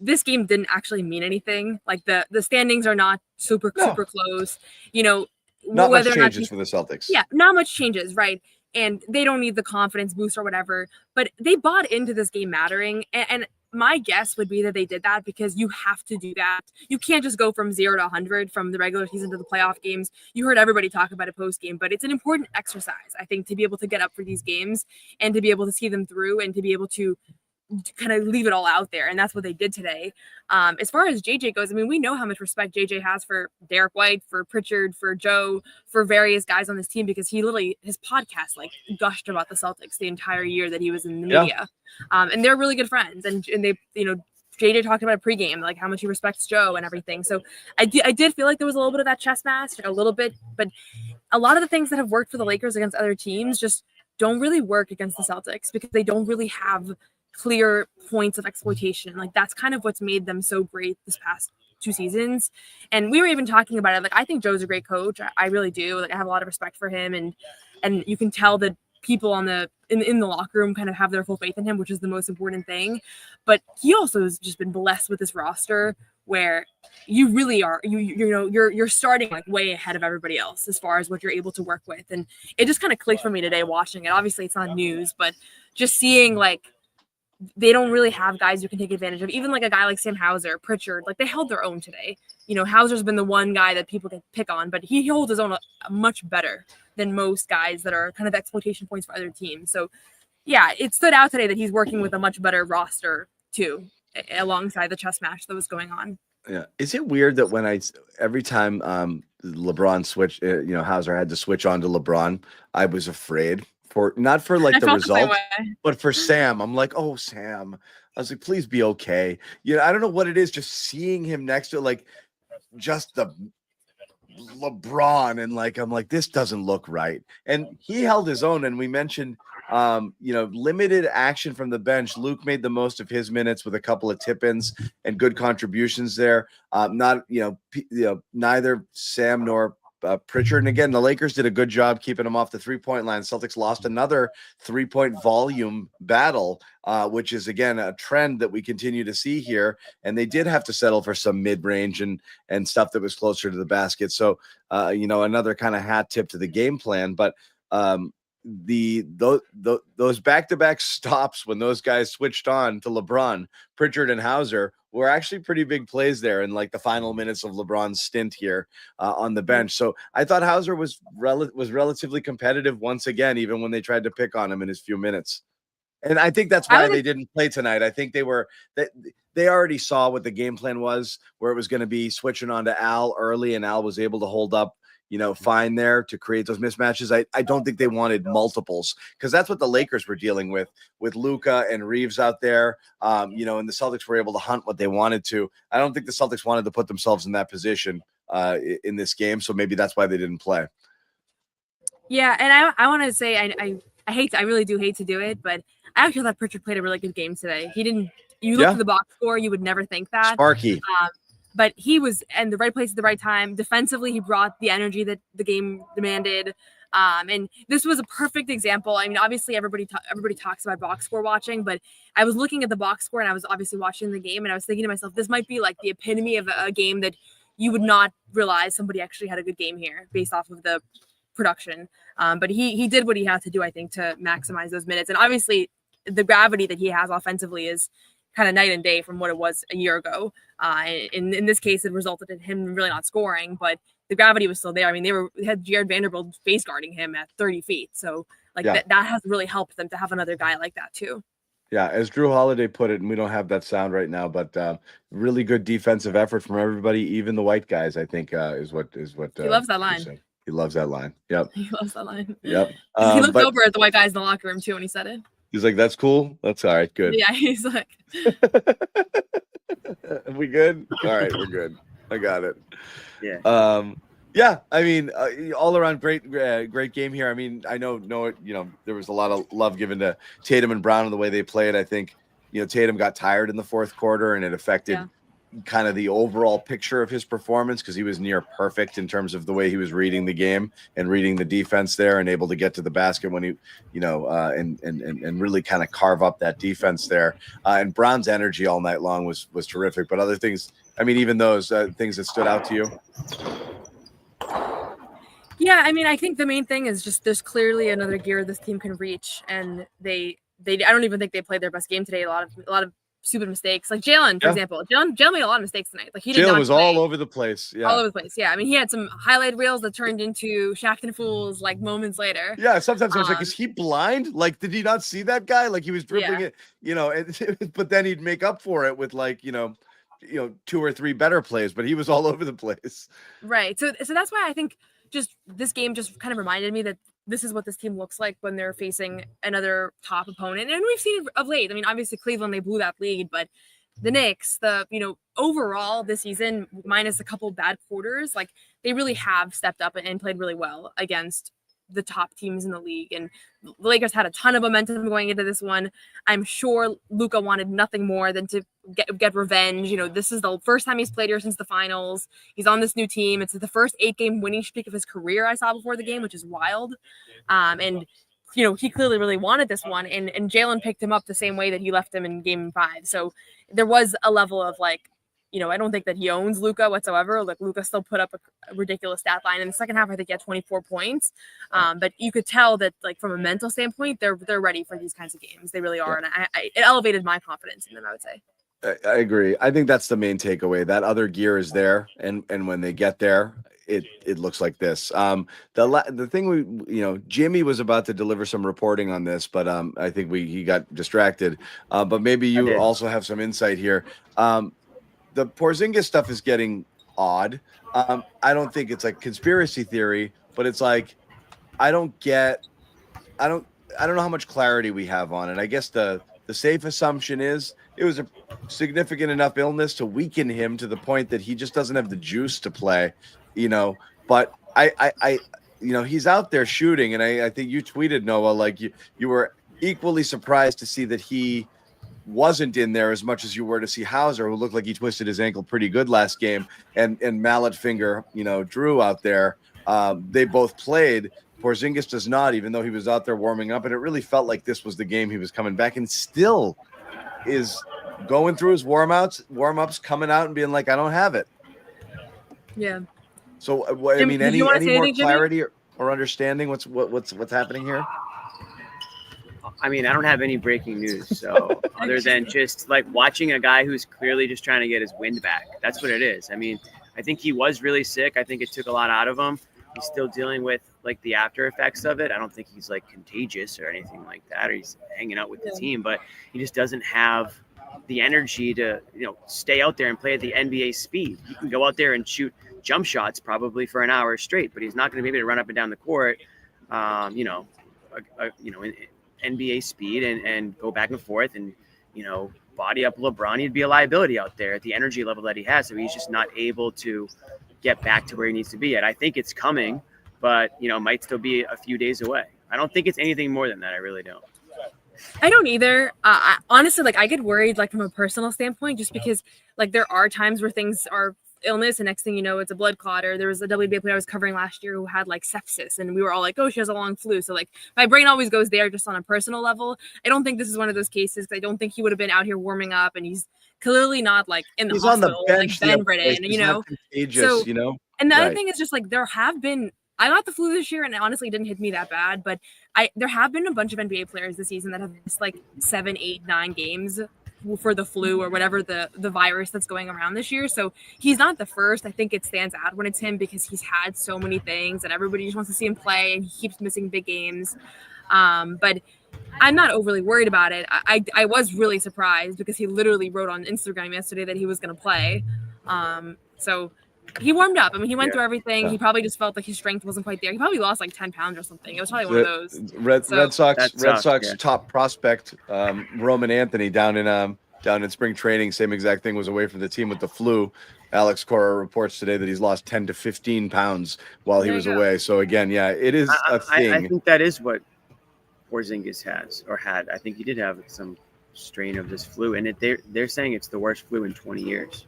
this game didn't actually mean anything. Like the standings are not super close. You know, not much changes for the Celtics. Yeah, not much changes, right? And they don't need the confidence boost or whatever, but they bought into this game mattering. And my guess would be that they did that because you have to do that. You can't just go from 0 to 100 from the regular season to the playoff games. You heard everybody talk about it post game, but it's an important exercise, I think, to be able to get up for these games and to be able to see them through and to be able to kind of leave it all out there. And that's what they did today. As far as JJ goes, I mean, we know how much respect JJ has for Derek White, for Pritchard, for Joe, for various guys on this team, because he literally, his podcast, like, gushed about the Celtics the entire year that he was in the media. And they're really good friends. And they, you know, JJ talked about it pregame, like how much he respects Joe and everything. So I did feel like there was a little bit of that chess match, a little bit, but a lot of the things that have worked for the Lakers against other teams just don't really work against the Celtics because they don't really have clear points of exploitation. Like, that's kind of what's made them so great this past 2 seasons. And we were even talking about it. Like, I think Joe's a great coach. I really do. Like, I have a lot of respect for him, and you can tell that people in the locker room kind of have their full faith in him, which is the most important thing. But he also has just been blessed with this roster where you really are, you're starting like way ahead of everybody else as far as what you're able to work with. And it just kind of clicked for me today watching it. Obviously it's not news, but just seeing like they don't really have guys you can take advantage of. Even like a guy like Sam Hauser, Pritchard, like they held their own today. You know, Hauser's been the one guy that people can pick on, but he holds his own much better than most guys that are kind of exploitation points for other teams. So yeah, it stood out today that he's working with a much better roster too, alongside the chess match that was going on. Yeah. Is it weird that when every time LeBron switched, Hauser had to switch on to LeBron, I was afraid? Not for like the result, but for Sam. I'm like, oh, Sam. I was like, please be okay. You know, I don't know what it is, just seeing him next to like just the LeBron, and like I'm like, this doesn't look right. And he held his own. And we mentioned limited action from the bench. Luke made the most of his minutes with a couple of tip-ins and good contributions there. Neither Sam nor Pritchard. And again, the Lakers did a good job keeping him off the 3-point line. Celtics lost another 3-point volume battle, which is, again, a trend that we continue to see here. And they did have to settle for some mid-range and stuff that was closer to the basket. So, another kind of hat tip to the game plan. But those back-to-back stops when those guys switched on to LeBron, Pritchard and Hauser were actually pretty big plays there in like the final minutes of LeBron's stint here on the bench. So I thought Hauser was relatively competitive once again, even when they tried to pick on him in his few minutes. And I think that's why they didn't play tonight. I think they already saw what the game plan was, where it was going to be switching on to Al early, and Al was able to hold up fine there to create those mismatches. I don't think they wanted multiples, because that's what the Lakers were dealing with Luka and Reeves out there. And the Celtics were able to hunt what they wanted to. I don't think the Celtics wanted to put themselves in that position in this game. So maybe that's why they didn't play. Yeah. And I want to say, I really do hate to do it, but I actually thought Pritchard played a really good game today. You look at the box score, you would never think that. Sparky. But he was in the right place at the right time. Defensively, he brought the energy that the game demanded. And this was a perfect example. I mean, obviously, everybody talks about box score watching, but I was looking at the box score and I was obviously watching the game, and I was thinking to myself, this might be like the epitome of a game that you would not realize somebody actually had a good game here based off of the production. But he did what he had to do, I think, to maximize those minutes. And obviously, the gravity that he has offensively is kind of night and day from what it was a year ago. In this case, it resulted in him really not scoring, but the gravity was still there. I mean, they had Jared Vanderbilt face guarding him at 30 feet. So that has really helped them to have another guy like that too. Yeah, as Drew Holiday put it, and we don't have that sound right now, but really good defensive effort from everybody, even the white guys. I think is what He loves that he line. said. He loves that line. Yep. He loves that line. Yep. He looked But over at the white guys in the locker room too when he said it. he's like, "That's cool. That's all right. Good. Yeah, he's like, We good? All right, we're good. I got it." Yeah. Yeah, I mean, all around great game here. I mean, I know, there was a lot of love given to Tatum and Brown and the way they played. I think, Tatum got tired in the fourth quarter, and it affected kind of the overall picture of his performance because he was near perfect in terms of the way he was reading the game and reading the defense there and able to get to the basket when he, and really kind of carve up that defense there. And Brown's energy all night long was terrific. But other things, I mean, even those things that stood out to you. yeah. I mean, I think the main thing is just there's clearly another gear this team can reach, and I don't even think they played their best game today. A lot of stupid mistakes, like Jaylen, for example. Jaylen made a lot of mistakes tonight. Like he did Jaylen not was play. all over the place. Yeah, all over the place. Yeah, I mean, he had some highlight reels that turned into Shaqtin' Fools like moments later. Yeah, sometimes I was like, is he blind? Like, did he not see that guy? Like he was dribbling it, but then he'd make up for it with like, 2 or 3 better plays, but he was all over the place. Right. So that's why I think just this game just kind of reminded me that this is what this team looks like when they're facing another top opponent. And we've seen it of late. I mean, obviously Cleveland, they blew that lead, but the Knicks, overall this season, minus a couple bad quarters, like they really have stepped up and played really well against the top teams in the league. And the Lakers had a ton of momentum going into this one. I'm sure Luka wanted nothing more than to get revenge. This is the first time he's played here since the finals. He's on this new team. It's the first 8-game winning streak of his career I saw before the game, which is wild. And he clearly really wanted this one, and Jaylen picked him up the same way that he left him in game 5. So there was a level of like, I don't think that he owns Luka whatsoever. Like Luka still put up a ridiculous stat line in the second half. I think he had 24 points. But you could tell that like from a mental standpoint, they're ready for these kinds of games. They really are. And it elevated my confidence in them, I would say. I agree. I think that's the main takeaway. That other gear is there. And when they get there, it looks like this. The thing Jimmy was about to deliver some reporting on this, but I think he got distracted. But maybe you also have some insight here. The Porzingis stuff is getting odd. I don't think it's like conspiracy theory, but it's like I don't know how much clarity we have on it. I guess the safe assumption is it was a significant enough illness to weaken him to the point that he just doesn't have the juice to play. But I he's out there shooting, and I think you tweeted, Noah, like you were equally surprised to see that he wasn't in there as much as you were to see Hauser, who looked like he twisted his ankle pretty good last game, and mallet finger, Drew out there. They both played. Porzingis does not, even though he was out there warming up, and it really felt like this was the game he was coming back, and still is going through his warm-ups, coming out and being like, I don't have it. Yeah. So I mean, any more clarity or understanding what's happening here? I mean, I don't have any breaking news. So other than just like watching a guy who's clearly just trying to get his wind back. That's what it is. I mean, I think he was really sick. I think it took a lot out of him. He's still dealing with like the after effects of it. I don't think he's like contagious or anything like that, or he's hanging out with the team, but he just doesn't have the energy to, stay out there and play at the NBA speed. He can go out there and shoot jump shots probably for an hour straight, but he's not going to be able to run up and down the court, in NBA speed and go back and forth and, body up LeBron. He'd be a liability out there at the energy level that he has. So he's just not able to get back to where he needs to be at. I think it's coming, but, might still be a few days away. I don't think it's anything more than that. I really don't. I don't either. Honestly, like I get worried, like from a personal standpoint, just because like there are times where things are illness and next thing you know, it's a blood clot. Or there was a WNBA player I was covering last year who had like sepsis and we were all like, oh, she has a long flu. So like my brain always goes there just on a personal level. I don't think this is one of those cases. I don't think he would have been out here warming up, and he's clearly not like in the hospital, on the bench, like bedridden, And the other thing is just like I got the flu this year, and it honestly didn't hit me that bad. But there have been a bunch of NBA players this season that have missed like 7, 8, 9 games for the flu or whatever the virus that's going around this year. So he's not the first. I think it stands out when it's him because he's had so many things, and everybody just wants to see him play, and he keeps missing big games. But I'm not overly worried about it. I was really surprised because he literally wrote on Instagram yesterday that he was going to play. So he warmed up. I mean, he went through everything. Yeah. He probably just felt like his strength wasn't quite there. He probably lost like 10 pounds or something. It was probably one of those. Red Sox yeah. top prospect Roman Anthony down in spring training, same exact thing, was away from the team with the flu. Alex Cora reports today that he's lost 10 to 15 pounds while he was away. So again, yeah, it is a thing. I think that is what Porzingis had. I think he did have some strain of this flu, and they're saying it's the worst flu in 20 years.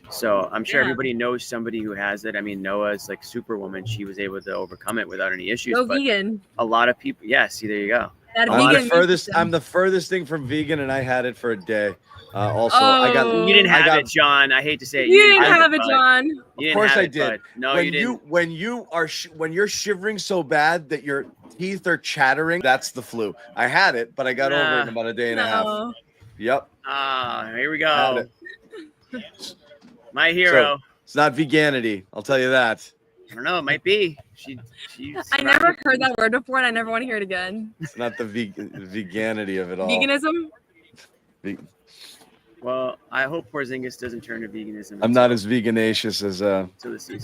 So I'm sure everybody knows somebody who has it. I mean, Noah's like Superwoman. She was able to overcome it without any issues. Go but vegan. A lot of people, see, there you go. I'm the furthest thing from vegan, and I had it for a day. You didn't have it, John. I hate to say it. You didn't have it, John. Of course I did. No, you didn't. When you're shivering so bad that your teeth are chattering, that's the flu. I had it, but I got over it in about a day and a half. Yep. Here we go. My hero. So, it's not veganity. I'll tell you that. I don't know. It might be. I never heard that word before, and I never want to hear it again. It's not the veganity of it all. Veganism? Well, I hope Porzingis doesn't turn to veganism. I'm not as veganatious as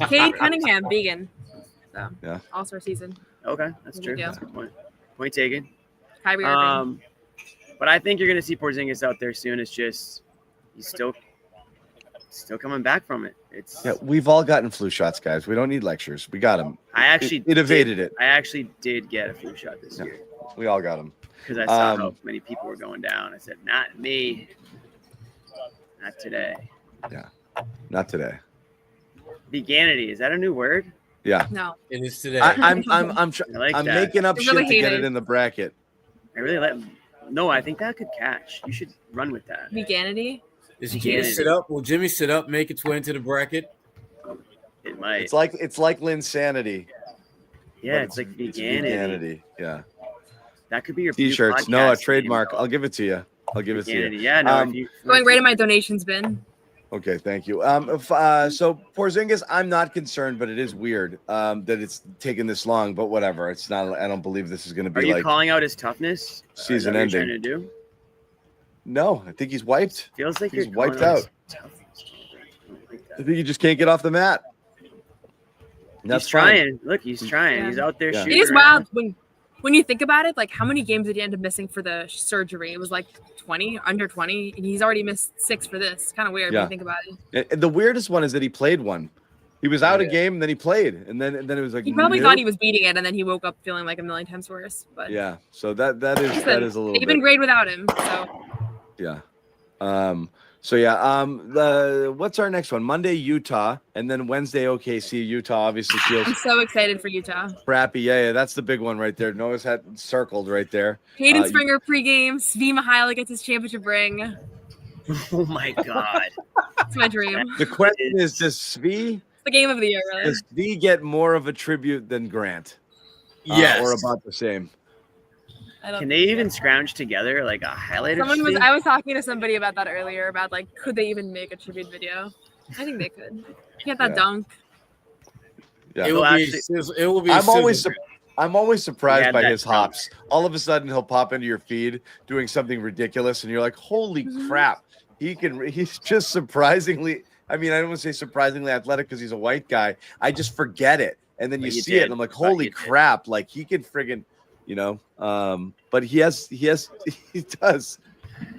Katie Cunningham, vegan. So yeah. All-star season. Okay, that's true. That's a good point. Point taken. Kyrie Irving. But I think you're going to see Porzingis out there soon. It's just he's still coming back from it. We've all gotten flu shots, guys. We don't need lectures. We got them. I actually evaded it. I actually did get a flu shot this year. We all got them because I saw how many people were going down. I said, not me. Not today. Yeah, not today. Veganity, is that a new word? Yeah. No. It is today. I'm that. making up It's shit really to get hated. it in the bracket. I really No, I think that could catch. You should run with that. Veganity? Is Jimmy sit up? Will Jimmy sit up make its way into the bracket? It might. It's like Linsanity. Yeah, it's like veganity. Yeah. That could be your T-shirts. podcast No, a name, trademark. though. I'll give it to you. Yeah, no. Going right in my donations bin. Okay, thank you. So Porzingis, I'm not concerned, but it is weird that it's taken this long. But whatever, it's not. I don't believe this is going to be Are you calling out his toughness? Season is that what ending. you're trying to do? No, I think he's wiped. Feels like he's you're wiped calling out. I think he just can't get off the mat. He's trying. Look, he's trying. Yeah. He's out there shooting. It is wild when you think about it. Like, how many games did he end up missing for the surgery? It was like 20, under 20, and he's already missed 6 for this. Kind of weird when you think about it. And the weirdest one is that he played one. He was out a game, and then he played, and then it was like He probably thought he was beating it, and then he woke up feeling like a million times worse. But yeah. So that is a little. They've been great without him. So yeah. What's our next one? Monday, Utah, and then Wednesday, OKC. Utah obviously feels I'm so excited for Utah. crappy. Yeah, that's the big one right there. Noah's had circled right there. Hayden Springer pregame. Svi Mihaila gets his championship ring. Oh my God. It's my dream. The question is, does Svi? The game of the year, really. Does Svi get more of a tribute than Grant? Yes. Or about the same? Can they even scrounge together like a highlight? I was talking to somebody about that earlier, about like, could they even make a tribute video? I think they could. Get that dunk. Yeah. It will be. I'm always surprised Yeah, by that his hops. All of a sudden, he'll pop into your feed doing something ridiculous, and you're like, "Holy crap!" He's just surprisingly. I mean, I don't want to say surprisingly athletic because he's a white guy. I just forget it, and then you see it, and I'm like, "Holy crap!" Like he can friggin', But he does.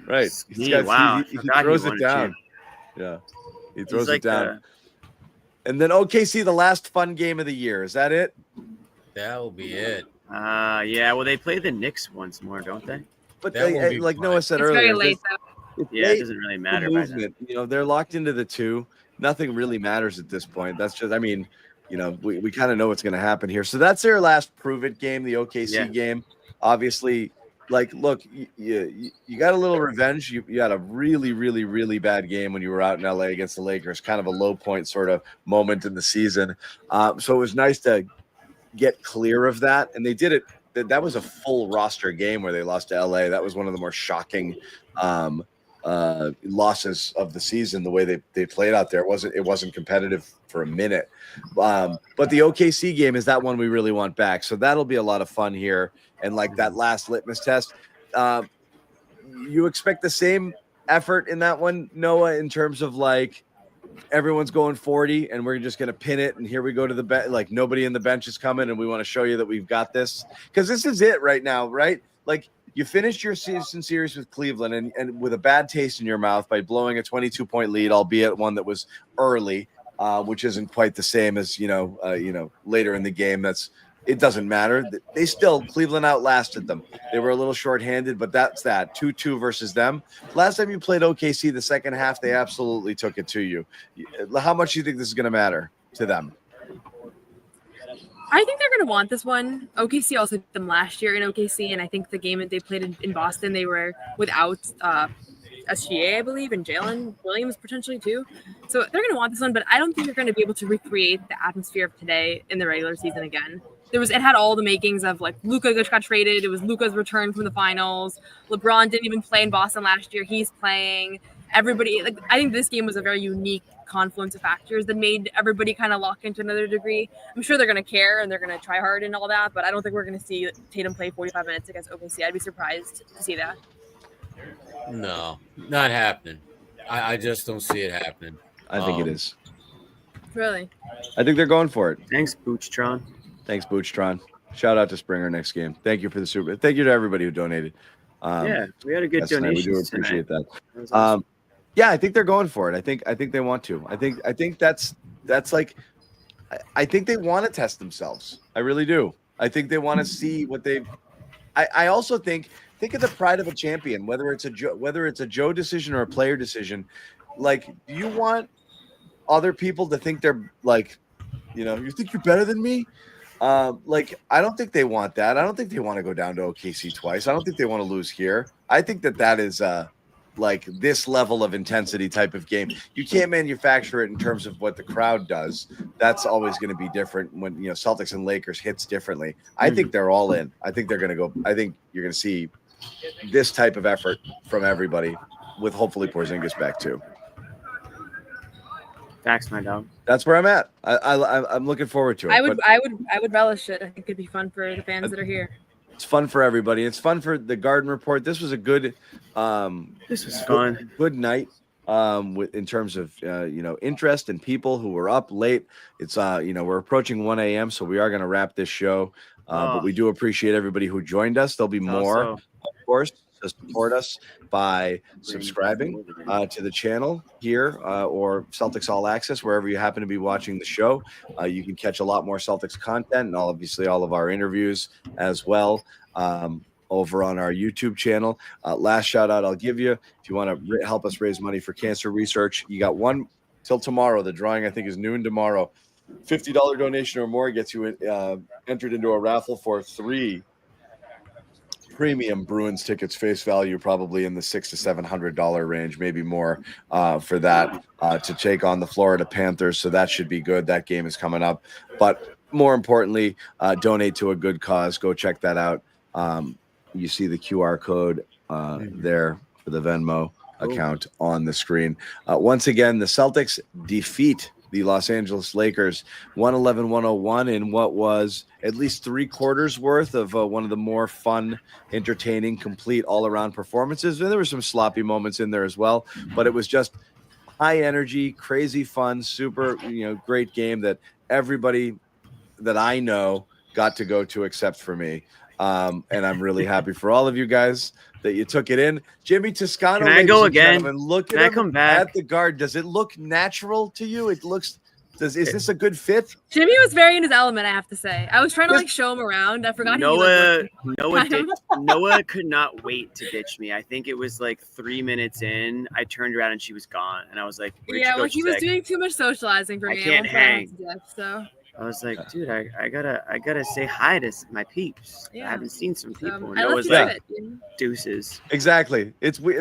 Right. Wow. He throws it down. Yeah. He throws it down. And then OKC, the last fun game of the year. Is that it? That will be it. Yeah. Well, they play the Knicks once more, don't they? But like Noah said earlier, Very late, yeah, it doesn't really matter. Movement. They're locked into the 2. Nothing really matters at this point. That's just, we kind of know what's going to happen here. So that's their last prove it game, the OKC game. Obviously, look, you got a little revenge. You had a really, really, really bad game when you were out in LA against the Lakers, kind of a low point sort of moment in the season. So it was nice to get clear of that. And they did it. That was a full roster game where they lost to LA. That was one of the more shocking losses of the season, the way they played out there. It wasn't competitive for a minute. But the OKC game is that one we really want back. So that'll be a lot of fun here. And like that last litmus test, you expect the same effort in that one, Noah, in terms of like everyone's going 40 and we're just going to pin it. And here we go to the bench. Like nobody in the bench is coming and we want to show you that we've got this. Because this is it right now, right? Like you finished your season series with Cleveland and with a bad taste in your mouth by blowing a 22-point lead, albeit one that was early, which isn't quite the same as, later in the game. It doesn't matter. They still, Cleveland outlasted them. They were a little shorthanded, but that's that 2-2 versus them. Last time you played OKC, the second half, they absolutely took it to you. How much do you think this is going to matter to them? I think they're going to want this one. OKC also did them last year in OKC, and I think the game that they played in Boston, they were without SGA, I believe, and Jaylen Williams potentially too. So they're going to want this one, but I don't think they're going to be able to recreate the atmosphere of today in the regular season again. It had all the makings of like Luka just got traded. It was Luka's return from the finals. LeBron didn't even play in Boston last year. He's playing. Everybody, I think this game was a very unique confluence of factors that made everybody kind of lock into another degree. I'm sure they're going to care and they're going to try hard and all that, but I don't think we're going to see Tatum play 45 minutes against OKC. I'd be surprised to see that. No, not happening. I just don't see it happening. I think it is. Really? I think they're going for it. Thanks, Boochtron. Thanks, Boochtron. Shout out to Springer next game. Thank you for the super. Thank you to everybody who donated. Yeah, we had a good donation. We do appreciate that. Yeah, I think they're going for it. I think they want to. I think that's like. I think they want to test themselves. I really do. I think they want to see what they've. I also think of the pride of a champion, whether it's a Joe decision or a player decision. Like, do you want other people to think they're like, you think you're better than me? Like, I don't think they want that. I don't think they want to go down to OKC twice. I don't think they want to lose here. I think that is like this level of intensity type of game. You can't manufacture it in terms of what the crowd does. That's always going to be different when, Celtics and Lakers hits differently. I think they're all in. I think they're going to go. I think you're going to see this type of effort from everybody with hopefully Porzingis back too. Thanks, my dog. That's where I'm at. I'm looking forward to it. I would relish it. I think it'd be fun for the fans that are here. It's fun for everybody. It's fun for the Garden Report. This was a good. This was fun. Good night. In terms of interest and people who were up late. It's we're approaching 1 a.m. so we are going to wrap this show. But we do appreciate everybody who joined us. There'll be more, of course. To support us by subscribing to the channel here or Celtics All Access, wherever you happen to be watching the show. You can catch a lot more Celtics content and obviously all of our interviews as well over on our YouTube channel. Last shout out I'll give you, if you want to help us raise money for cancer research, you got one till tomorrow. The drawing I think is noon tomorrow. $50 donation or more gets you entered into a raffle for 3 premium Bruins tickets, face value probably in the $600 to $700 range, maybe more for that to take on the Florida Panthers. So that should be good. That game is coming up. But more importantly, donate to a good cause. Go check that out. You see the QR code there for the Venmo account on the screen. Once again, the Celtics defeat the Los Angeles Lakers 111-101 in what was at least 3 quarters worth of one of the more fun, entertaining, complete all-around performances. And there were some sloppy moments in there as well, but it was just high energy, crazy fun, super, great game that everybody that I know got to go to except for me. And I'm really happy for all of you guys that you took it in. Jimmy Toscano, can I go again? Look can at I him come back at the guard. Does it look natural to you? It looks. Is this a good fit? Jimmy was very in his element, I have to say. I was trying to show him around. I forgot. Noah could not wait to ditch me. I think it was like 3 minutes in. I turned around and she was gone, and I was like, "Yeah, well, he was doing too much socializing for me. I can't hang." So I was like, dude, I gotta say hi to my peeps. Yeah. I haven't seen some people. I Noah's left like, deuces. Exactly. It's when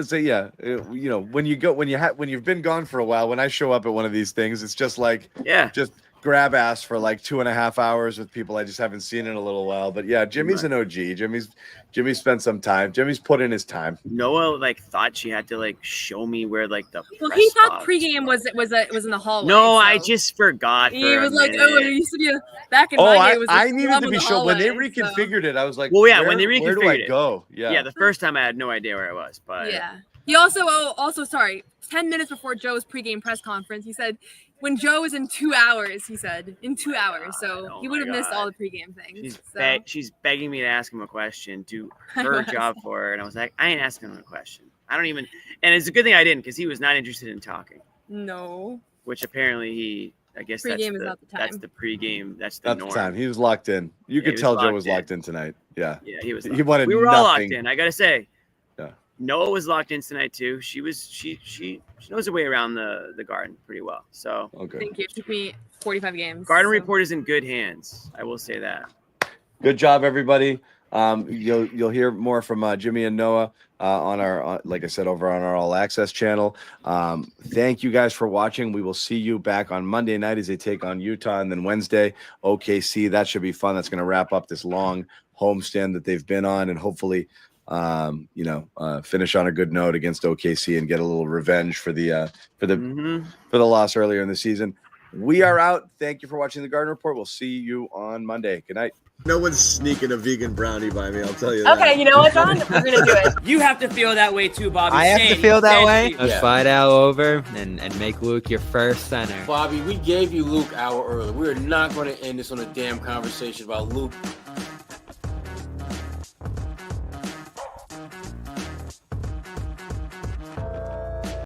you've been gone for a while. When I show up at one of these things, it's just like, just grab ass for like 2.5 hours with people I just haven't seen in a little while. But yeah, Jimmy's an OG. Jimmy spent some time. Jimmy's put in his time. Noah like thought she had to like show me where like the Well, press he thought box pregame was in the hallway. No, so. I just forgot. He for a was like, minute. "Oh, it used to be back in Oh, my day." It was I like needed club to in be the shown when they hallway, so- reconfigured it. I was like, Well, yeah, when they where do I reconfigured it. go? Yeah. The first time I had no idea where I was, but Yeah. He also sorry, 10 minutes before Joe's pregame press conference, he said, when Joe was in 2 hours, he said, in 2 hours. So he would have missed all the pregame things. she's begging me to ask him a question, do I her was. job for her, and I was like, I ain't asking him a question. I don't even, and it's a good thing I didn't because he was not interested in talking. No. Which apparently I guess that's Pregame is not the that's time. the pregame. That's the That's norm. the time. He was locked in. You Yeah, could he tell was Joe locked was in. locked in tonight. Yeah. Yeah, he was. He wanted We were all nothing. locked in. I gotta say. Yeah. Noah was locked in tonight too. She knows her way around the garden pretty well. So okay. Thank you. It took me 45 games. Garden so. Report is in good hands. I will say that. Good job, everybody. You'll hear more from Jimmy and Noah on our, like I said, over on our All Access channel. Thank you guys for watching. We will see you back on Monday night as they take on Utah, and then Wednesday, OKC. That should be fun. That's going to wrap up this long homestand that they've been on, and hopefully, finish on a good note against OKC and get a little revenge for the loss earlier in the season. We are out. Thank you for watching the Garden Report. We'll see you on Monday. Good night. No one's sneaking a vegan brownie by me, I'll tell you that. Okay, you know what, John? We're going to do it. You have to feel that way too, Bobby. I have to Same. feel that Same way. to you. Let's fight out over and make Luke your first center. Bobby, we gave you Luke hour early. We're not going to end this on a damn conversation about Luke